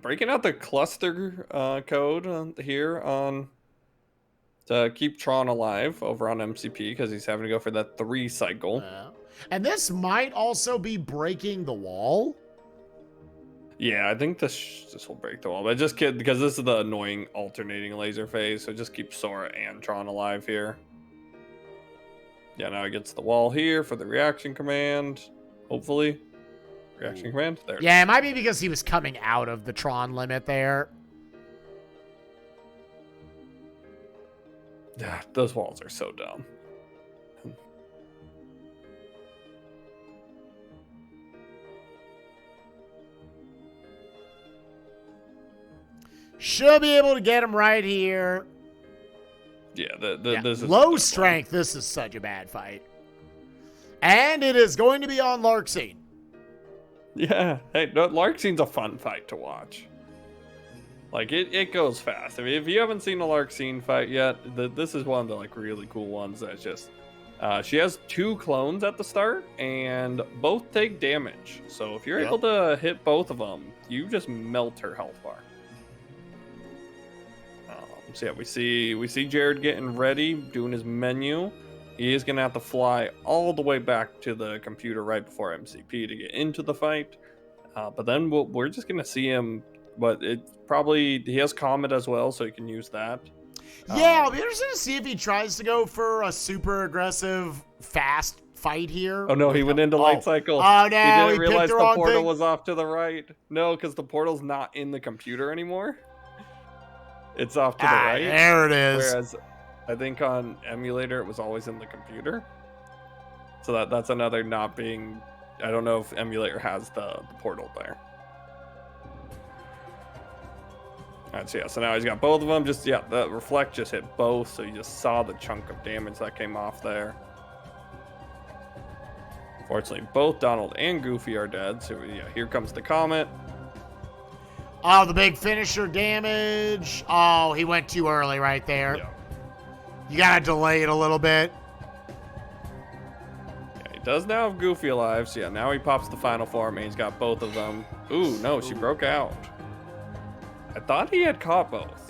S2: Breaking out the cluster code here on to keep Tron alive over on MCP because he's having to go for that 3 cycle.
S1: And this might also be breaking the wall.
S2: Yeah, I think this will break the wall, but just because this is the annoying alternating laser phase, so just keep Sora and Tron alive here. Yeah, now he gets the wall here for the reaction command, hopefully. Reaction command, there.
S1: Yeah, it might be because he was coming out of the Tron limit there.
S2: Yeah, those walls are so dumb.
S1: Should be able to get him right here.
S2: Yeah, this is
S1: low strength. This is such a bad fight. And it is going to be on Larkscene.
S2: Yeah, hey, no, Larkscene's a fun fight to watch. Like, it goes fast. I mean, if you haven't seen a Larkscene fight yet, this is one of the, like, really cool ones that's just... she has 2 clones at the start, and both take damage. So if you're able to hit both of them, you just melt her health bar. So yeah, we see Jared getting ready, doing his menu. He is going to have to fly all the way back to the computer right before MCP to get into the fight. But then we're just going to see him, but he has Comet as well, so he can use that.
S1: Yeah, I'll be interested to see if he tries to go for a super aggressive, fast fight here.
S2: Oh no, he went into light cycle.
S1: Oh no,
S2: he didn't realize
S1: the
S2: portal
S1: thing.
S2: was off to the right. No, because the portal's not in the computer anymore. It's off to the right.
S1: There it is.
S2: Whereas I think on emulator it was always in the computer. So that's another not being. I don't know if emulator has the portal there. Alright, so yeah, so now he's got both of them. Just the reflect just hit both, so you just saw the chunk of damage that came off there. Fortunately, both Donald and Goofy are dead. So yeah, here comes the comet.
S1: Oh, the big finisher damage. Oh, he went too early right there.
S2: Yeah.
S1: You gotta delay it a little bit.
S2: Yeah, he does now have Goofy alive. So yeah, now he pops the final form and he's got both of them. Ooh, no, she broke out. I thought he had caught both.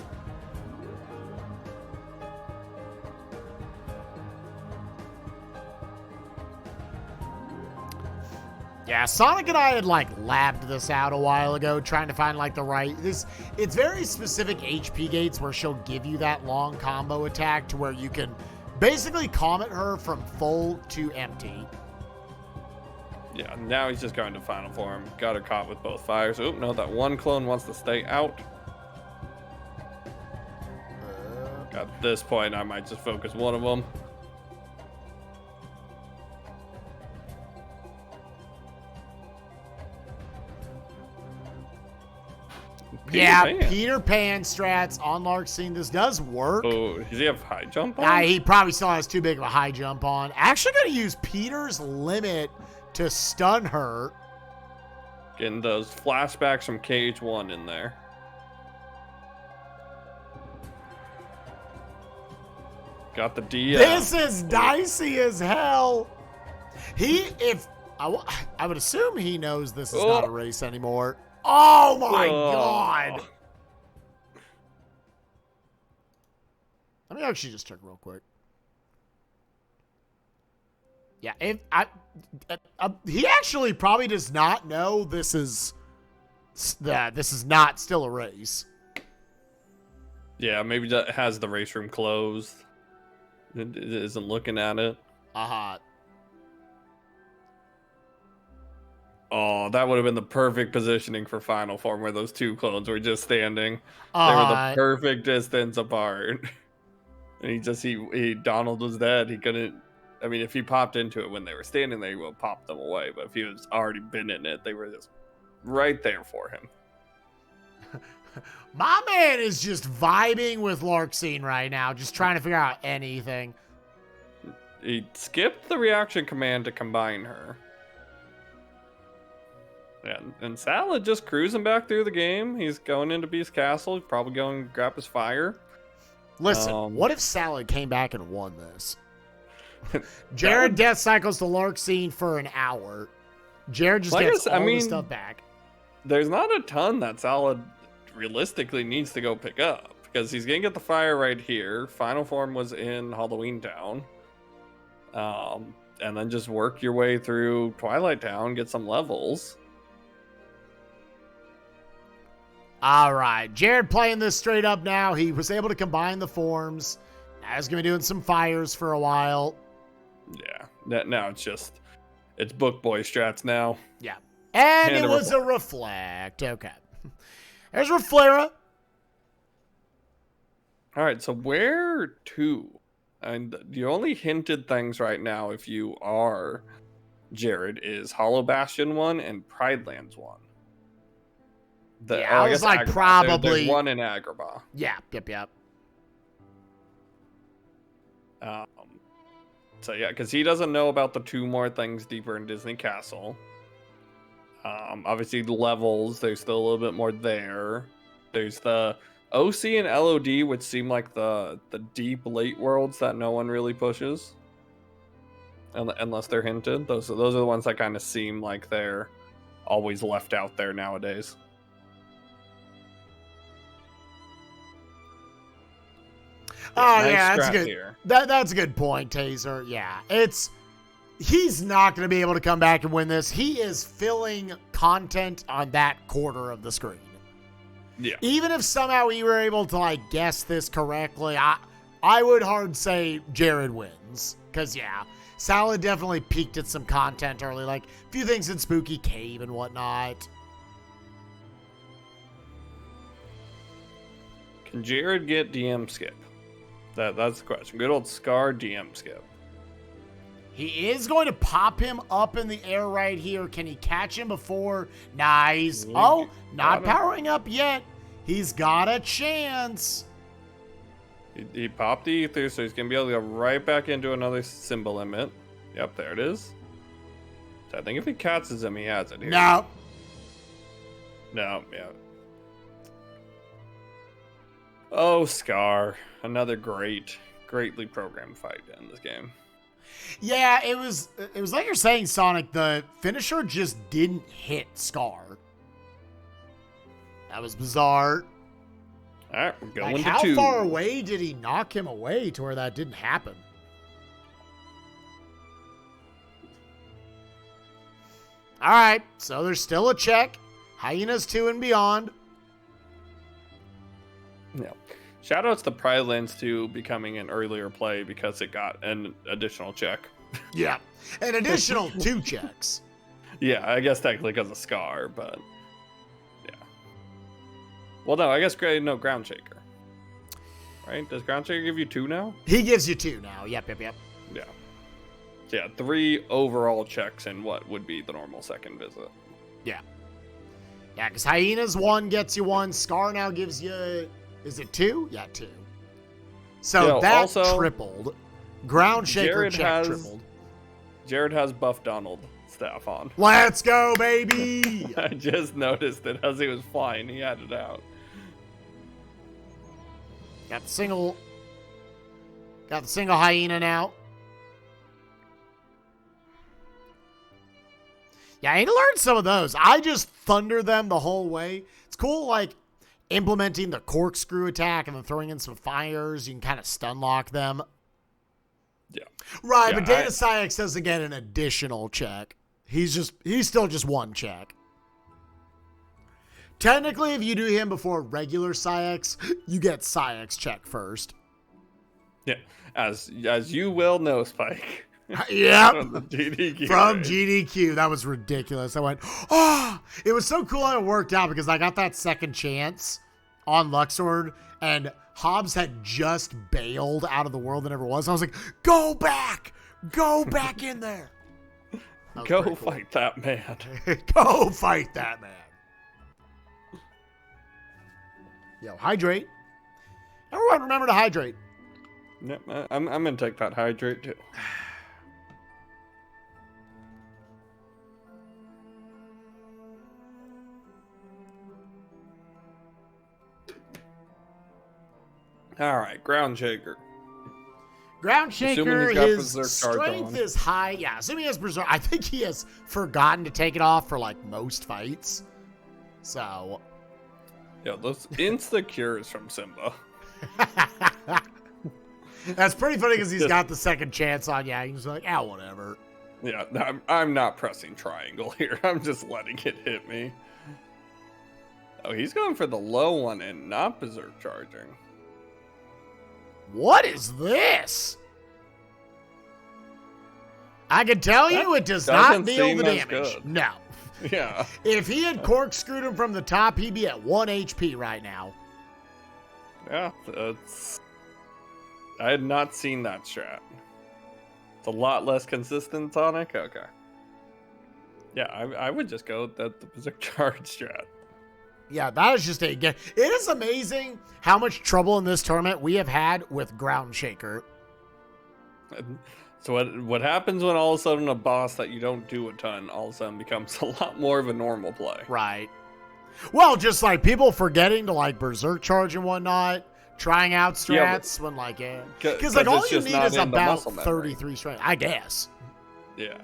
S1: Yeah, Sonic and I had labbed this out a while ago, trying to find the right. It's very specific HP gates where she'll give you that long combo attack to where you can basically comet her from full to empty.
S2: Yeah, now he's just going to final form. Got her caught with both fires. Oop, no, that one clone wants to stay out. At this point, I might just focus one of them.
S1: Peter Pan strats on Larkscene. This does work.
S2: Oh, does he have high jump on?
S1: He probably still has too big of a high jump on. Actually going to use Peter's limit to stun her.
S2: Getting those flashbacks from KH2 in there. Got the DM.
S1: This is dicey as hell. I would assume he knows this is not a race anymore. Oh my God. Let me actually just check real quick. Yeah, he actually probably does not know this is not still a race.
S2: Yeah, maybe that has the race room closed. It isn't looking at it. Oh, that would have been the perfect positioning for Final Form, where those two clones were just standing. They were the perfect distance apart. And Donald was dead. He couldn't. I mean, if he popped into it when they were standing there, he would have popped them away. But if he was already been in it, they were just right there for him.
S1: My man is just vibing with Larkseen right now, just trying to figure out anything.
S2: He skipped the reaction command to combine her. Yeah, and Salad just cruising back through the game. He's going into Beast Castle. He's probably going to grab his fire.
S1: Listen, what if Salad came back and won this? Jared death cycles to Larkseen for an hour. Jared just gets all the stuff back.
S2: There's not a ton that Salad realistically needs to go pick up, because he's going to get the fire right here. Final Form was in Halloween Town. And then just work your way through Twilight Town, get some levels.
S1: All right, Jared playing this straight up now. He was able to combine the forms. Now he's going to be doing some fires for a while.
S2: Yeah, now it's book boy strats now.
S1: Yeah, and it was a reflect. Okay, there's Reflera.
S2: All right, so where to? And the only hinted things right now, if you are Jared, is Hollow Bastion 1 and Pride Lands 1.
S1: I was like Agrabah. Probably
S2: there's one in Agrabah.
S1: Yeah, yep.
S2: So yeah, because he doesn't know about the two more things deeper in Disney Castle. Obviously the levels, there's still a little bit more there. There's the OC and LOD, which seem like the deep late worlds that no one really pushes, unless they're hinted. Those are the ones that kind of seem like they're always left out there nowadays.
S1: Oh yeah, that's good. That's a good point, Taser. Yeah, he's not going to be able to come back and win this. He is filling content on that quarter of the screen.
S2: Yeah.
S1: Even if somehow we were able to guess this correctly, I would hard say Jared wins, because Salad definitely peeked at some content early, like a few things in Spooky Cave and whatnot.
S2: Can Jared get DM skip? That's the question. Good old Scar DM skip.
S1: He is going to pop him up in the air right here. Can he catch him before? Nice. Oh, not powering up yet. He's got a chance.
S2: He popped the ether, so he's going to be able to go right back into another symbol limit. Yep, there it is. So I think if he catches him, he has it here.
S1: No,
S2: yeah. Oh, Scar. Another greatly programmed fight in this game.
S1: Yeah, it was like you're saying, Sonic, the finisher just didn't hit Scar. That was bizarre.
S2: All right, we're going to
S1: how
S2: 2.
S1: Far away did he knock him away to where that didn't happen? All right, so there's still a check. Hyenas 2 and beyond.
S2: Yeah. Shoutouts to Pride Lands 2 becoming an earlier play because it got an additional check.
S1: Yeah, an additional 2 checks.
S2: Yeah, I guess technically because of Scar, but yeah. Well, no, I guess Ground Shaker. Right? Does Ground Shaker give you 2 now?
S1: He gives you 2 now. Yep.
S2: Yeah. So yeah, 3 overall checks in what would be the normal second visit.
S1: Yeah. Yeah, because Hyenas 1 gets you 1. Scar now gives you... Is it 2? Yeah, 2. So that also tripled. Ground Shaker check tripled.
S2: Jared has Buff Donald staff on.
S1: Let's go, baby!
S2: I just noticed it as he was flying. He had it out.
S1: Got Got the single hyena now. Yeah, I need to learn some of those. I just thunder them the whole way. It's cool, like, implementing the corkscrew attack and then throwing in some fires. You can kind of stun lock them.
S2: Yeah.
S1: Right,
S2: Yeah,
S1: but Data Syx doesn't get an additional check. He's still just one check. Technically, if you do him before regular Syx, you get Syx check first.
S2: Yeah, as you will know, Spike.
S1: Yep.
S2: From the GDQ.
S1: From GDQ. That was ridiculous. I went, oh, it was so cool how it worked out because I got that second chance on Luxord and Hobbs had just bailed out of the world that never was. I was like, go back in there.
S2: Go fight that man.
S1: Go fight that man. Yo, hydrate. Everyone remember to hydrate.
S2: Yep, I'm going to take that hydrate too. All right, Ground Shaker.
S1: Ground Shaker,
S2: he's got
S1: his
S2: Berserk
S1: strength
S2: on.
S1: is high. Yeah, assuming he has Berserk. I think he has forgotten to take it off for, like, most fights. So.
S2: Yeah, those insta-cures from Simba.
S1: That's pretty funny because he's got the second chance on. Yeah, he's like, whatever.
S2: Yeah, I'm not pressing triangle here. I'm just letting it hit me. Oh, he's going for the low one and not Berserk charging.
S1: What is this? I can tell you it does not deal the damage.
S2: Good.
S1: No.
S2: Yeah.
S1: If he had corkscrewed him from the top, he'd be at 1 HP right now.
S2: Yeah, I had not seen that strat. It's a lot less consistent, Sonic. Okay. Yeah, I would just go with the Berserk charge strat.
S1: Yeah, that is just it is amazing how much trouble in this tournament we have had with Ground Shaker.
S2: So what happens when all of a sudden a boss that you don't do a ton all of a sudden becomes a lot more of a normal play?
S1: Right. Well, just like people forgetting to like Berserk charge and whatnot, trying out strats when like, because like all you need is about 33 strength, I guess.
S2: Yeah.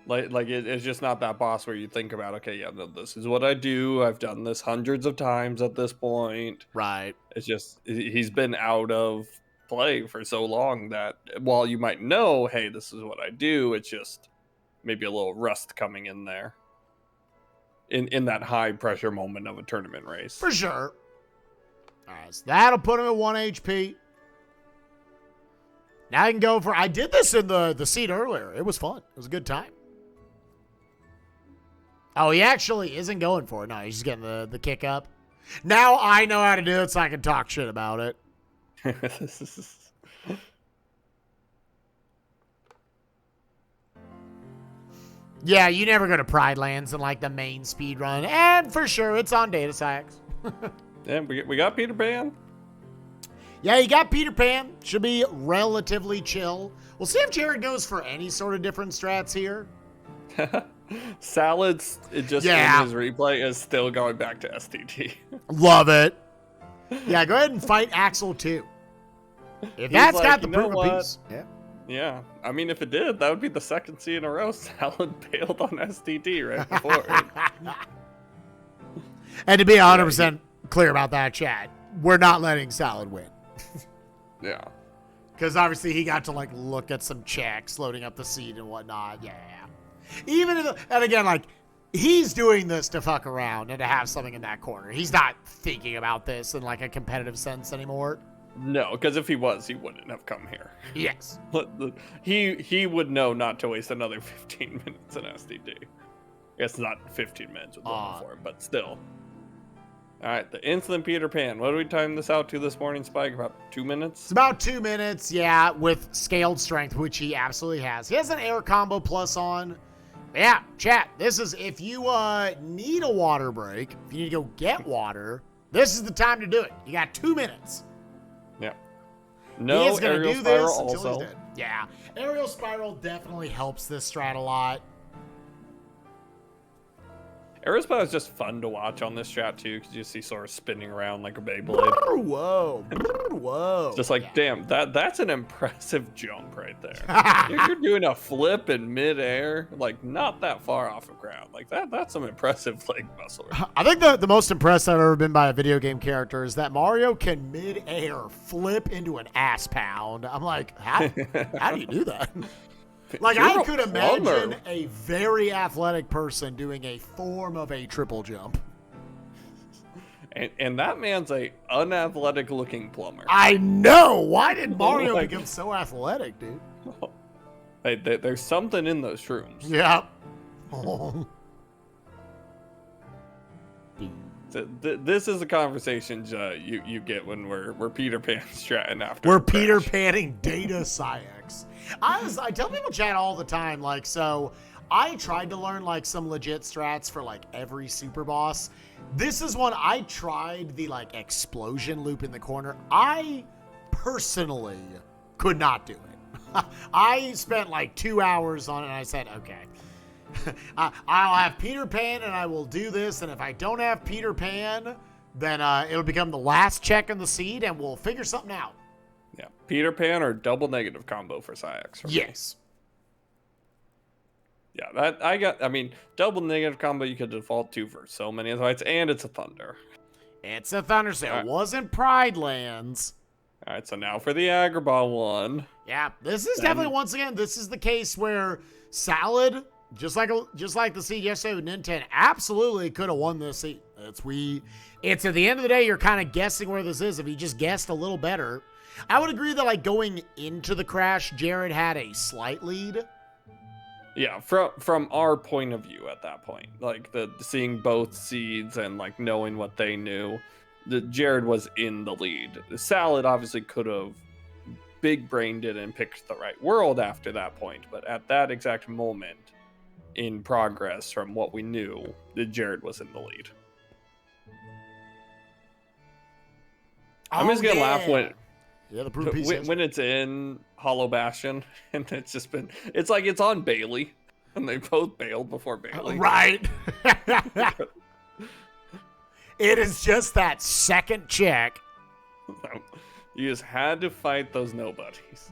S2: Like it's just not that boss where you think about, okay, yeah, this is what I do. I've done this hundreds of times at this point.
S1: Right.
S2: It's just he's been out of play for so long that while you might know, hey, this is what I do, it's just maybe a little rust coming in there. In that high pressure moment of a tournament race.
S1: For sure. All right, so that'll put him at 1 HP. Now I can go for, I did this in the seat earlier. It was fun. It was a good time. Oh, he actually isn't going for it. No, he's just getting the kick up. Now I know how to do it so I can talk shit about it. Yeah, you never go to Pride Lands in like the main speed run. And for sure, it's on Data Syx.
S2: Yeah, we got Peter Pan.
S1: Yeah, you got Peter Pan. Should be relatively chill. We'll see if Jared goes for any sort of different strats here.
S2: Salads, in his replay, is still going back to STT.
S1: Love it. Yeah, go ahead and fight Axel too. If that's like, got the proof of peace. Yeah.
S2: Yeah. I mean, if it did, that would be the second C in a row. Salad bailed on STT right before it.
S1: And to be 100% clear about that, chat, we're not letting Salad win.
S2: Yeah.
S1: Because obviously he got to like look at some checks, loading up the seed and whatnot. Yeah. Even if, and again, like, he's doing this to fuck around and to have something in that corner. He's not thinking about this in like a competitive sense anymore.
S2: No, because if he was, he wouldn't have come here.
S1: Yes.
S2: He would know not to waste another 15 minutes in STT. I guess not 15 minutes with one before, but still. All right, the instant Peter Pan. What do we time this out to this morning, Spike? About 2 minutes?
S1: It's about 2 minutes, yeah, with scaled strength, which he absolutely has. He has an air combo plus on. Yeah, chat, this is, if you need a water break, if you need to go get water, this is the time to do it. You got 2 minutes.
S2: Yeah. No,
S1: he is going to do this until
S2: also.
S1: he's dead. Yeah, aerial spiral definitely helps this strat a lot.
S2: Aerospace is just fun to watch on this strat too, because you see sort of spinning around like a Beyblade.
S1: Whoa, whoa.
S2: It's just like, damn, that's an impressive jump right there. You're doing a flip in midair, like not that far off of ground. Like that's some impressive leg muscle.
S1: I think the most impressed I've ever been by a video game character is that Mario can midair flip into an ass pound. I'm like, how do you do that? Like, I could imagine a very athletic person doing a form of a triple jump.
S2: And that man's a unathletic looking plumber.
S1: I know. Why did Mario become so athletic, dude?
S2: Hey, there's something in those shrooms.
S1: Yep.
S2: This is the conversations you get when we're Peter Pan stratting after.
S1: We're Peter Panning data Science. I tell people chat all the time, like, so I tried to learn like some legit strats for like every super boss. This is one I tried, the like explosion loop in the corner. I personally could not do it. I spent like 2 hours on it and I said, okay, I'll have Peter Pan and I will do this. And if I don't have Peter Pan, then it'll become the last check in the seed and we'll figure something out.
S2: Yeah, Peter Pan or double negative combo for Psyx.
S1: Yes.
S2: Me. Yeah, I mean, double negative combo you could default to for so many fights, and it's a Thunder.
S1: It's a Thunder, so it wasn't Pride Lands.
S2: All right, so now for the Agrabah one.
S1: Yeah, this is definitely, once again, this is the case where Salad, just like the seed yesterday with Nintendo, absolutely could have won this seed. It's at the end of the day, you're kind of guessing where this is. If he just guessed a little better, I would agree that like going into the crash, Jared had a slight lead.
S2: Yeah, from our point of view at that point, like the seeing both seeds and like knowing what they knew, Jared was in the lead. The Salad obviously could have big brained it and picked the right world after that point, but at that exact moment in progress from what we knew, Jared was in the lead. I'm just gonna laugh when it's in Hollow Bastion and it's like it's on Bailey and they both bailed before Bailey.
S1: Right. It is just that second check.
S2: You just had to fight those nobodies.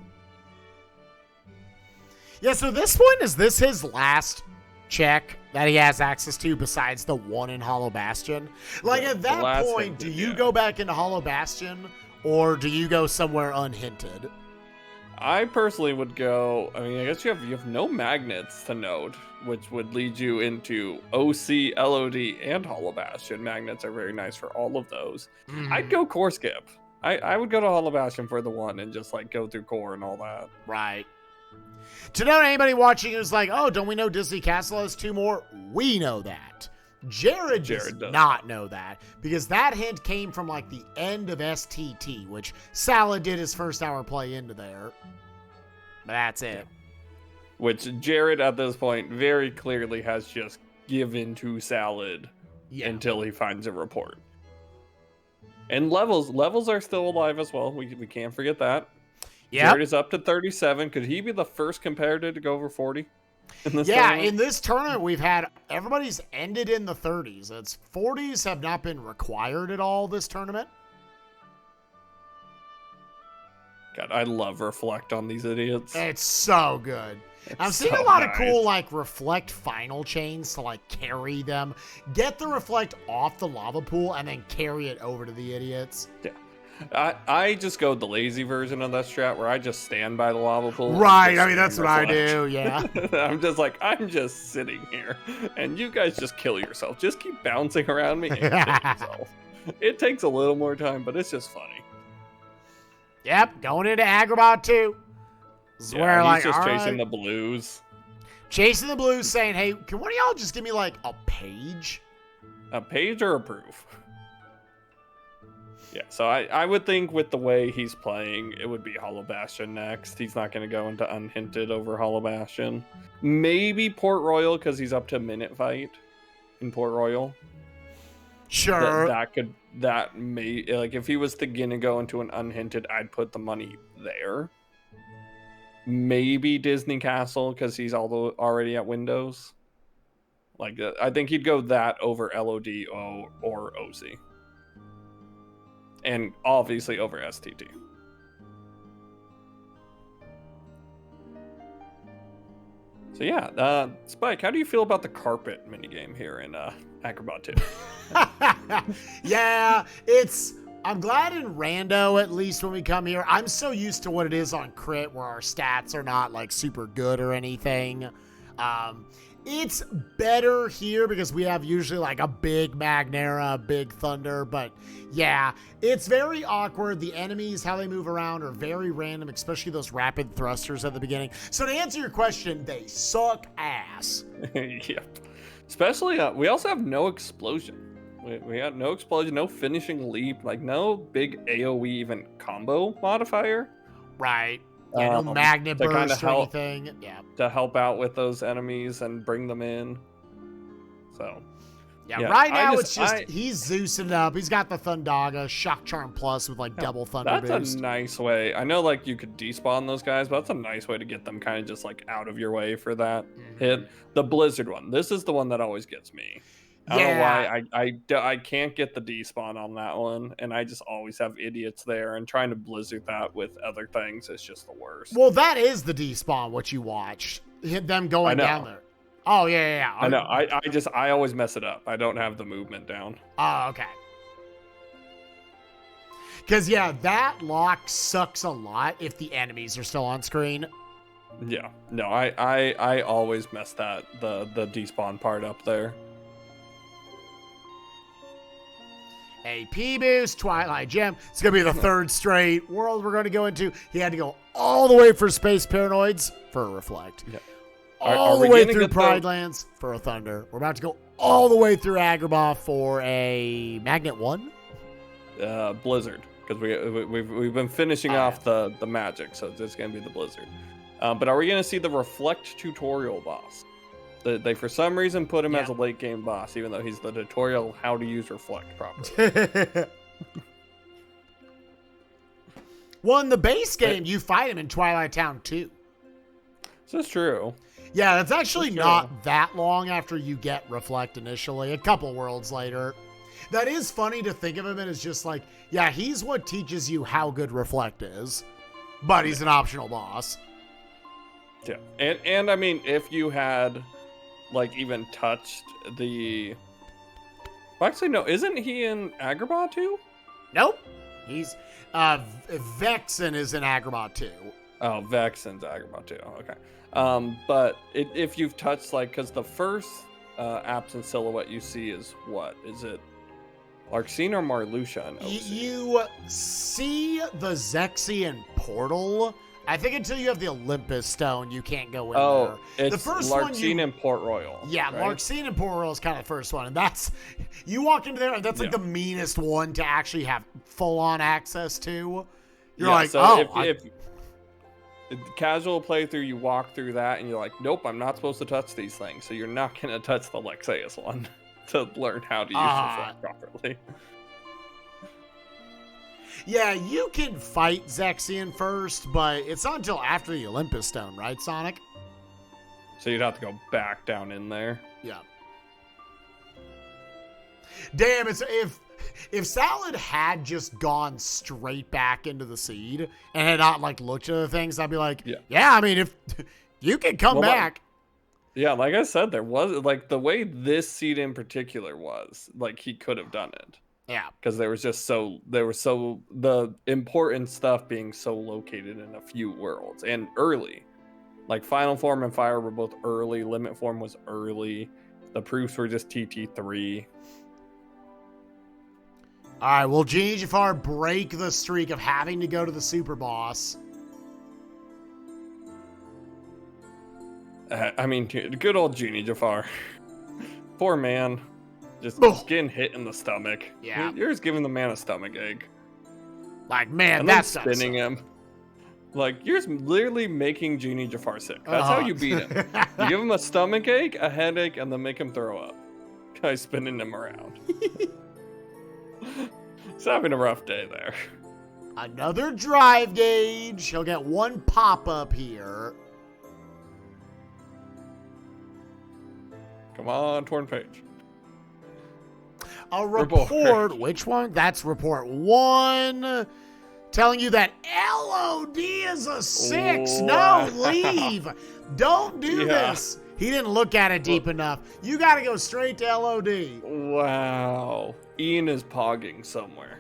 S1: Yeah, so this one, is this his last check that he has access to besides the one in Hollow Bastion? Like, at that point, do you go back into Hollow Bastion or do you go somewhere unhinted?
S2: I personally would go, I mean, I guess you have no magnets to node, which would lead you into OC, LOD, and Hollow Bastion. Magnets are very nice for all of those. I'd go core skip. I would go to Hollow Bastion for the one and just like go through core and all that.
S1: Right. To know anybody watching who's like, oh, don't we know Disney Castle has 2 more? We know that. Jared does not know that, because that hint came from like the end of STT, which Salad did his first hour play into there. But that's it.
S2: Which Jared at this point very clearly has just given to Salad until he finds a report. And levels are still alive as well. We can't forget that. Yeah, Jared is up to 37. Could he be the first competitor to go over 40? In this tournament,
S1: we've had everybody's ended in the 30s. 40s have not been required at all this tournament.
S2: God, I love Reflect on these idiots.
S1: It's so good. I'm seeing a lot of cool like Reflect final chains to like carry them. Get the Reflect off the lava pool and then carry it over to the idiots.
S2: Yeah. I just go the lazy version of that strat where I just stand by the lava pool.
S1: Right, I mean, that's what I do, yeah.
S2: I'm just sitting here, and you guys just kill yourself. Just keep bouncing around me and kill yourself. It takes a little more time, but it's just funny.
S1: Yep, going into Agrabah 2.
S2: He's just chasing the blues.
S1: Chasing the blues, saying, hey, can one of y'all just give me, like, a page?
S2: A page or a proof? Yeah, so I would think with the way he's playing, it would be Hollow Bastion next. He's not going to go into Unhinted over Hollow Bastion. Maybe Port Royal, because he's up to minute fight in Port Royal.
S1: Sure.
S2: That may, like, if he was going to go into an Unhinted, I'd put the money there. Maybe Disney Castle, because he's already at Windows. Like, I think he'd go that over LOD or OC. And obviously over STT. So yeah, Spike, how do you feel about the carpet minigame here in Acrobat 2?
S1: Yeah, I'm glad in Rando, at least when we come here, I'm so used to what it is on Crit where our stats are not like super good or anything. It's better here because we have usually like a big Magnera, a big Thunder, but yeah, it's very awkward. The enemies, how they move around are very random, especially those rapid thrusters at the beginning. So to answer your question, they suck ass.
S2: Yep. Especially, we also have no explosion. We have no explosion, no finishing leap, like no big AoE even combo modifier.
S1: Right. Yeah, no magnet burst or anything. Yeah.
S2: To help out with those enemies and bring them in. So.
S1: Yeah, right now he's Zeusing it up. He's got the Thundaga, Shock Charm Plus with like double Thunder boost.
S2: That's a nice way. I know like you could despawn those guys, but that's a nice way to get them kind of just like out of your way for that hit. The Blizzard one. This is the one that always gets me. I don't know why I can't get the despawn on that one, and I just always have idiots there, and trying to blizzard that with other things is just the worst.
S1: Well, that is the despawn, what you watched. Hit them going down there. Oh, yeah.
S2: I know. I always mess it up. I don't have the movement down.
S1: Oh, okay. Because, yeah, that lock sucks a lot if the enemies are still on screen.
S2: Yeah. No, I always mess the despawn part up there.
S1: AP boost, Twilight Gem. It's going to be the third straight world we're going to go into. He had to go all the way for Space Paranoids for a Reflect. Yeah. All the way through Pride Lands for a Thunder. We're about to go all the way through Agrabah for a Magnet 1.
S2: Blizzard. Because we've been finishing off the magic, so it's going to be the Blizzard. But are we going to see the Reflect tutorial boss? They for some reason put him as a late game boss, even though he's the tutorial how to use Reflect properly.
S1: Well, in the base game, you fight him in Twilight Town 2.
S2: This is true.
S1: Yeah, that's actually not that long after you get Reflect initially, a couple worlds later. That is funny to think of him as just like, yeah, he's what teaches you how good Reflect is, but he's an optional boss.
S2: Yeah, and I mean, if you had like even touched the... Well, actually, no, isn't he in Agrabah 2?
S1: Nope. He's Vexen is in Agrabah 2.
S2: Oh, Vexen's Agrabah 2. Okay. But if you've touched, like, because the first absent silhouette you see is what? Is it Larxene or Marluxia in OC?
S1: You see the Zexian portal. I think until you have the Olympus Stone, you can't go in there.
S2: Oh, it's
S1: the first
S2: Larxene and Port Royal.
S1: Yeah, right? Larxene and Port Royal is kind of the first one. And that's, you walk into there, and that's like the meanest one to actually have full-on access to. You're like,
S2: so if casual playthrough, you walk through that, and you're like, nope, I'm not supposed to touch these things. So you're not going to touch the Lexaeus one to learn how to use Reflect properly.
S1: Yeah, you can fight Zexian first, but it's not until after the Olympus Stone, right, Sonic?
S2: So you'd have to go back down in there.
S1: Yeah. Damn, if Salad had just gone straight back into the seed and had not like looked at the things, I'd be like, yeah, I mean, if you can come back.
S2: Like I said, there was like the way this seed in particular was, like he could have done it.
S1: Yeah.
S2: Because the important stuff being so located in a few worlds and early. Like Final Form and Fire were both early. Limit Form was early. The proofs were just TT3.
S1: All right, will Genie Jafar break the streak of having to go to the super boss?
S2: I mean, good old Genie Jafar. Poor man. Just getting hit in the stomach.
S1: Yeah.
S2: You're just giving the man a stomach ache.
S1: Like, man,
S2: and
S1: that's
S2: spinning him. Like, you're just literally making Genie Jafar sick. That's how you beat him. You give him a stomach ache, a headache, and then make him throw up. By spinning him around. He's having a rough day there.
S1: Another drive gauge. He'll get one pop-up here.
S2: Come on, torn page.
S1: A report.
S2: Report.
S1: Which one? That's report 1. Telling you that LOD is a 6.
S2: Wow.
S1: No, leave. Don't do this. He didn't look at it deep enough. You got to go straight to LOD.
S2: Wow. Ian is pogging somewhere.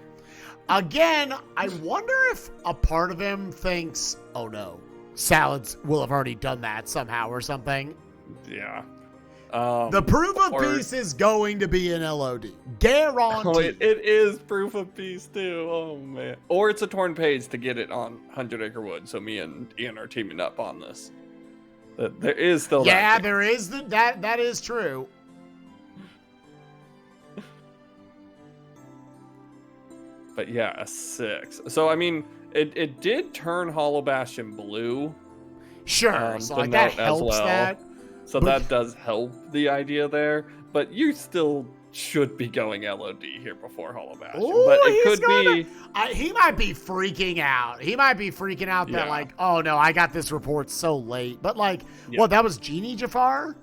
S1: Again, I wonder if a part of him thinks, oh no, Salads will have already done that somehow or something.
S2: Yeah.
S1: The proof of peace is going to be in LOD. Guaranteed.
S2: Oh, it is proof of peace too. Oh man. Or it's a torn page to get it on 100 Acre Wood. So me and Ian are teaming up on this. There is still that.
S1: Yeah, there is that is true.
S2: But yeah, a 6. So I mean, it did turn Hollow Bastion blue.
S1: Sure. So like that helps that.
S2: So that does help the idea there. But you still should be going LOD here before Hollow Bastion.
S1: Ooh,
S2: but it could be.
S1: He might be freaking out. He might be freaking out that like, oh no, I got this report so late. But like, what? That was Genie Jafar?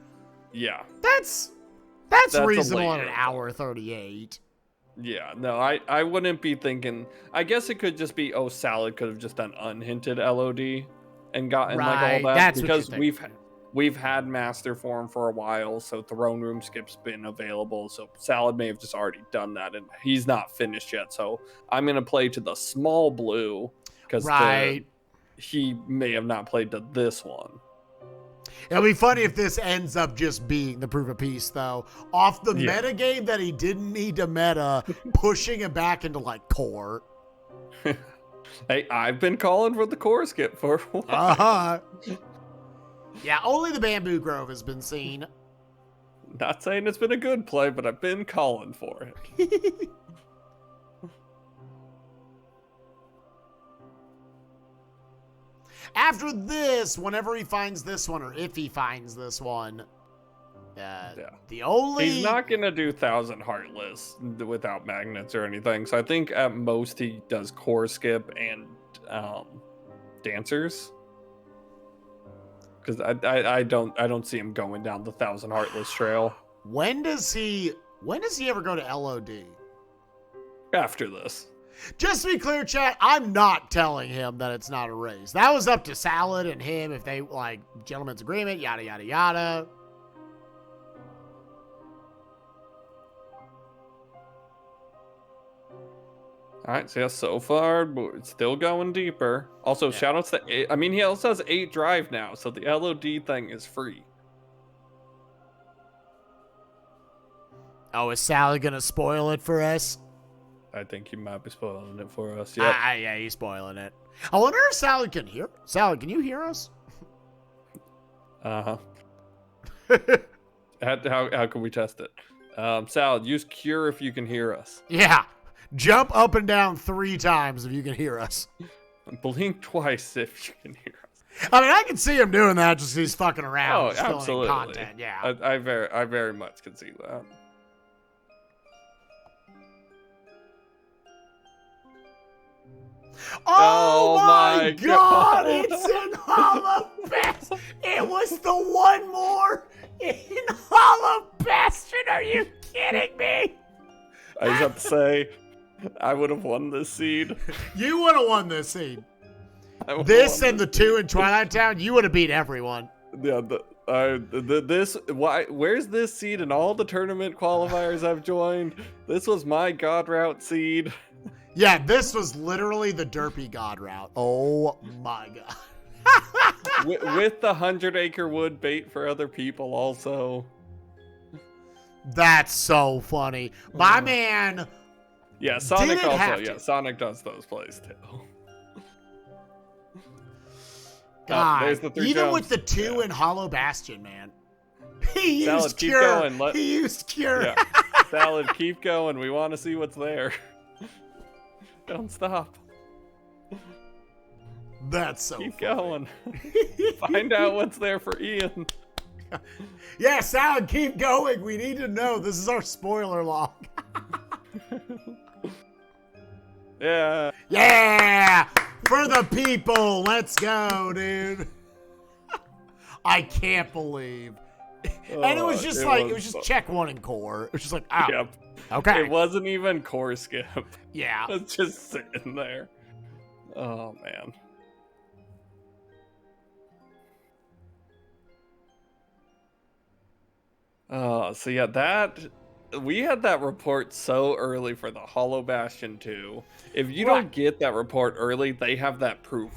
S2: Yeah.
S1: That's reasonable on an hour 38.
S2: Yeah, no, I wouldn't be thinking. I guess it could just be, oh, Salad could have just done unhinted LOD and gotten like all that.
S1: That's
S2: because we've had Master Form for a while, so Throne Room Skip's been available. So Salad may have just already done that, and he's not finished yet. So I'm gonna play to the small blue because he may have not played to this one.
S1: It'll be funny if this ends up just being the proof of peace, though. Off the meta game that he didn't need to meta, pushing him back into, like, core.
S2: Hey, I've been calling for the core skip for a while.
S1: Uh-huh. Yeah, only the Bamboo Grove has been seen.
S2: Not saying it's been a good play, but I've been calling for it.
S1: After this, whenever he finds this one, or if he finds this one, the only...
S2: He's not going to do 1,000 Heartless without magnets or anything. So I think at most he does core skip and dancers. Because I don't see him going down the 1,000 Heartless trail.
S1: When does he ever go to LOD?
S2: After this.
S1: Just to be clear, chat, I'm not telling him that it's not a race. That was up to Salad and him if they, like, gentleman's agreement, yada, yada, yada.
S2: All right, so yeah, so far, but it's still going deeper. Also, shoutouts to, I mean, he also has 8 drive now, so the LOD thing is free.
S1: Oh, is Salad going to spoil it for us?
S2: I think he might be spoiling it for us. Yeah,
S1: yeah, he's spoiling it. I wonder if Salad can hear. Salad, can you hear us?
S2: How can we test it? Salad, use cure if you can hear us.
S1: Yeah, jump up and down 3 times if you can hear us.
S2: Blink twice if you can hear us.
S1: I mean, I can see him doing that just 'cause he's fucking around.
S2: Oh, absolutely.
S1: Content, yeah.
S2: I very much can see that.
S1: Oh my god, it's in Hollow Bastion. It was the one more in Hollow Bastion. Are you kidding me?
S2: I just have to say, I would have won this seed.
S1: You would have won this seed. This and the 2 in Twilight Town, you would have beat everyone.
S2: Yeah, where's this seed in all the tournament qualifiers I've joined? This was my God Route seed.
S1: Yeah, this was literally the derpy God Route. Oh my god.
S2: with the 100 Acre Wood bait for other people also.
S1: That's so funny. My man.
S2: Yeah, Sonic also. Yeah, Sonic does those plays too.
S1: God,
S2: there's the 3
S1: even
S2: jumps.
S1: with the 2 in Hollow Bastion, man. He
S2: Salad,
S1: used
S2: keep
S1: cure.
S2: going.
S1: He used cure.
S2: Yeah. Salad, keep going. We want to see what's there. Don't stop.
S1: That's so
S2: Keep
S1: funny.
S2: going. Find out what's there for Ian.
S1: Yeah, Salad, keep going. We need to know. This is our spoiler log.
S2: Yeah.
S1: Yeah! For the people. Let's go, dude. I can't believe And it was just it was just check 1 in core. It was just like, oh,
S2: Yep.
S1: okay.
S2: It wasn't even core skip.
S1: Yeah.
S2: It's just sitting there. Oh, man. So yeah, we had that report so early for the Hollow Bastion 2. If you don't get that report early, they have that proof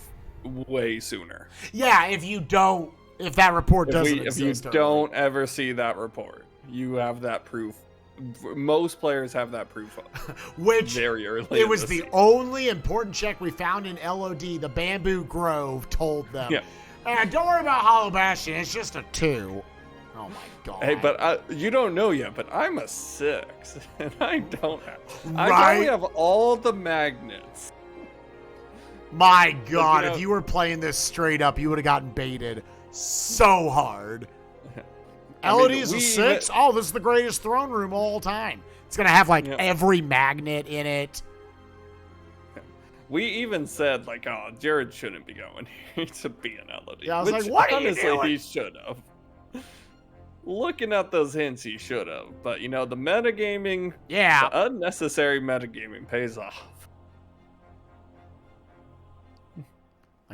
S2: way sooner.
S1: Yeah, if that report doesn't exist.
S2: If you don't ever see that report, you have that proof. Most players have that proof
S1: which
S2: very early.
S1: It was the only important check we found in LOD. The Bamboo Grove told them, don't worry about Hollow Bastion, it's just a 2. Oh my god.
S2: Hey, but you don't know yet, but I'm a 6, and I don't have.
S1: Right?
S2: I only have all the magnets.
S1: My god, if you were playing this straight up, you would have gotten baited so hard. LOD is a 6? Oh, this is the greatest throne room of all time. It's going to have, every magnet in it.
S2: We even said, oh, Jared shouldn't be going here to be an LOD.
S1: Yeah, I was like, what are you doing?
S2: Honestly, he should have. Looking at those hints, he should have. But, the metagaming, the unnecessary metagaming pays off.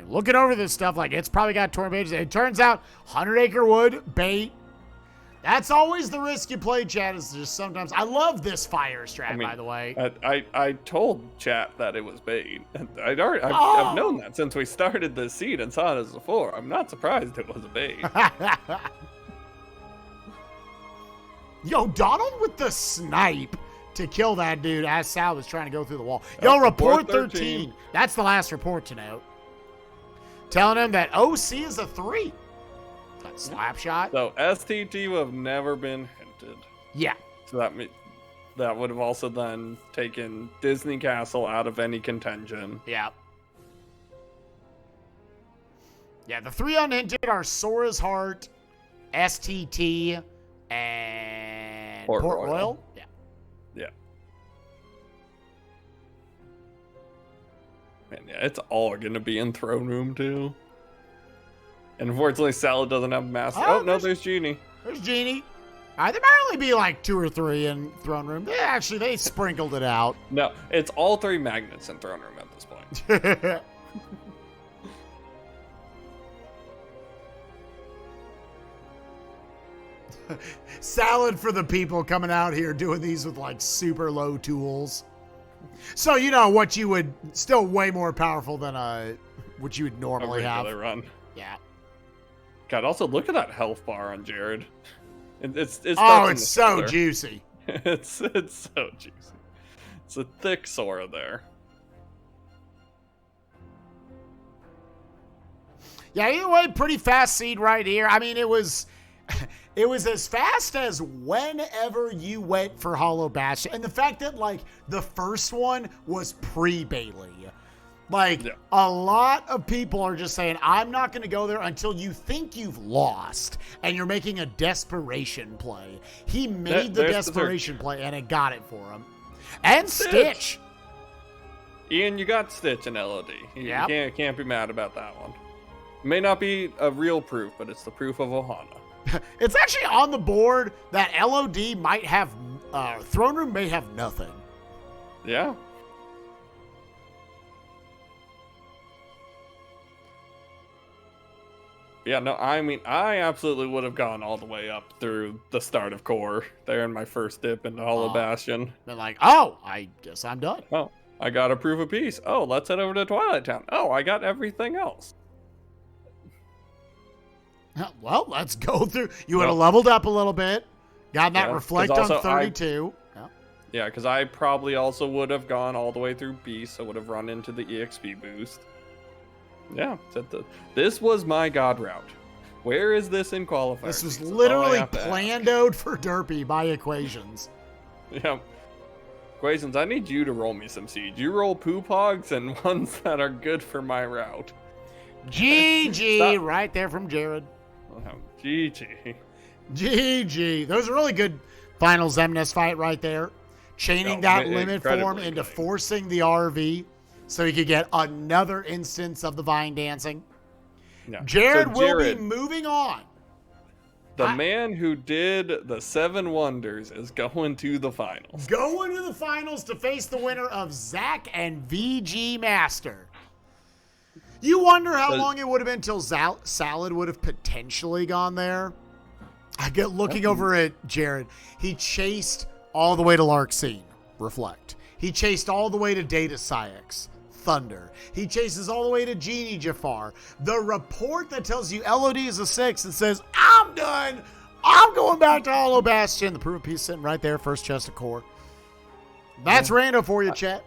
S1: Looking over this stuff, it's probably got torn pages. It turns out 100 Acre Wood, bait. That's always the risk you play, chat, is just sometimes. I love this fire strat, by the way.
S2: I told chat that it was bait. I've known that since we started the seed and saw it as a 4. I'm not surprised it was a bait.
S1: Yo, Donald with the snipe to kill that dude as Sal was trying to go through the wall. Yo, report 13. That's the last report to note. Telling him that OC is a 3. That slap shot.
S2: So STT would have never been hinted.
S1: Yeah.
S2: So that would have also then taken Disney Castle out of any contention.
S1: Yeah. Yeah, the 3 unhinted are Sora's Heart, STT, and Port Royal. Yeah.
S2: Yeah. Man, yeah, it's all going to be in Throne Room, too. And unfortunately, Salad doesn't have Master. Oh, no, there's Genie.
S1: There's Genie. There might only be 2 or 3 in Throne Room. They sprinkled it out.
S2: No, it's all 3 magnets in Throne Room at this point.
S1: Salad for the people coming out here doing these with super low tools. So what you would still way more powerful than what you would normally have.
S2: Run.
S1: Yeah.
S2: God, also look at that health bar on Jared. It's
S1: so juicy.
S2: it's so juicy. It's a thick Sora there.
S1: Yeah, either way, pretty fast seed right here. I mean, it was as fast as whenever you went for Hollow Bastion. And the fact that, the first one was pre-Bailey. A lot of people are just saying, I'm not going to go there until you think you've lost, and you're making a desperation play. He made the desperation play, and it got it for him. And Stitch.
S2: Ian, you got Stitch in LOD. You can't be mad about that one. May not be a real proof, but it's the proof of Ohana.
S1: It's actually on the board that LOD might have, Throne Room may have nothing.
S2: Yeah. Yeah, no, I mean, I absolutely would have gone all the way up through the start of core there in my first dip into Hollow Bastion.
S1: Been I guess I'm done.
S2: Oh, I got a proof of peace. Oh, let's head over to Twilight Town. Oh, I got everything else.
S1: Well, let's go through. You would have leveled up a little bit. Got that reflect on 32.
S2: Yeah, because I probably also would have gone all the way through Beast. I would have run into the EXP boost. Yeah, this was my god route. Where is this in qualifiers?
S1: This was literally planned out for Derpy by equations.
S2: Yeah. Equations, I need you to roll me some seeds. You roll poop hogs and ones that are good for my route.
S1: GG, right there from Jared.
S2: GG.
S1: GG. Those are really good final Zemnis fight right there. Chaining that limit form into forcing the RV so he could get another instance of the vine dancing.
S2: No.
S1: Jared will be moving on
S2: The man who did the 7 wonders is going to the finals.
S1: Going to the finals to face the winner of Zach and VG Master. You wonder how long it would have been until Salad would have potentially gone there. I get looking over at Jared. He chased all the way to Larkseen. Reflect. He chased all the way to Data Syx. Thunder. He chases all the way to Genie Jafar. The report that tells you LOD is a 6 and says, I'm done. I'm going back to Hollow Bastion. The proof piece sitting right there. First chest of core. That's Rando for you, chat.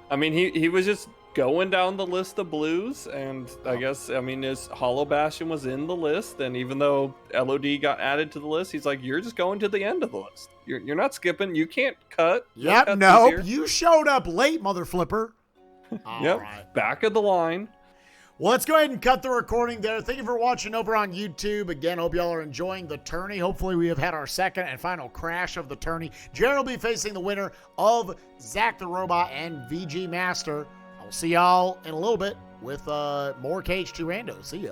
S2: I mean, he was just going down the list of blues, and I guess, I mean, his Hollow Bastion was in the list, and even though LOD got added to the list, he's like, you're just going to the end of the list. You're not skipping. You can't cut.
S1: Yep, nope. You showed up late, mother flipper.
S2: Yep,
S1: right.
S2: Back of the line.
S1: Well, let's go ahead and cut the recording there. Thank you for watching over on YouTube. Again, hope y'all are enjoying the tourney. Hopefully, we have had our second and final crash of the tourney. Jared will be facing the winner of Zach the Robot and VG Master. I'll see y'all in a little bit with more KH2 Rando. See ya.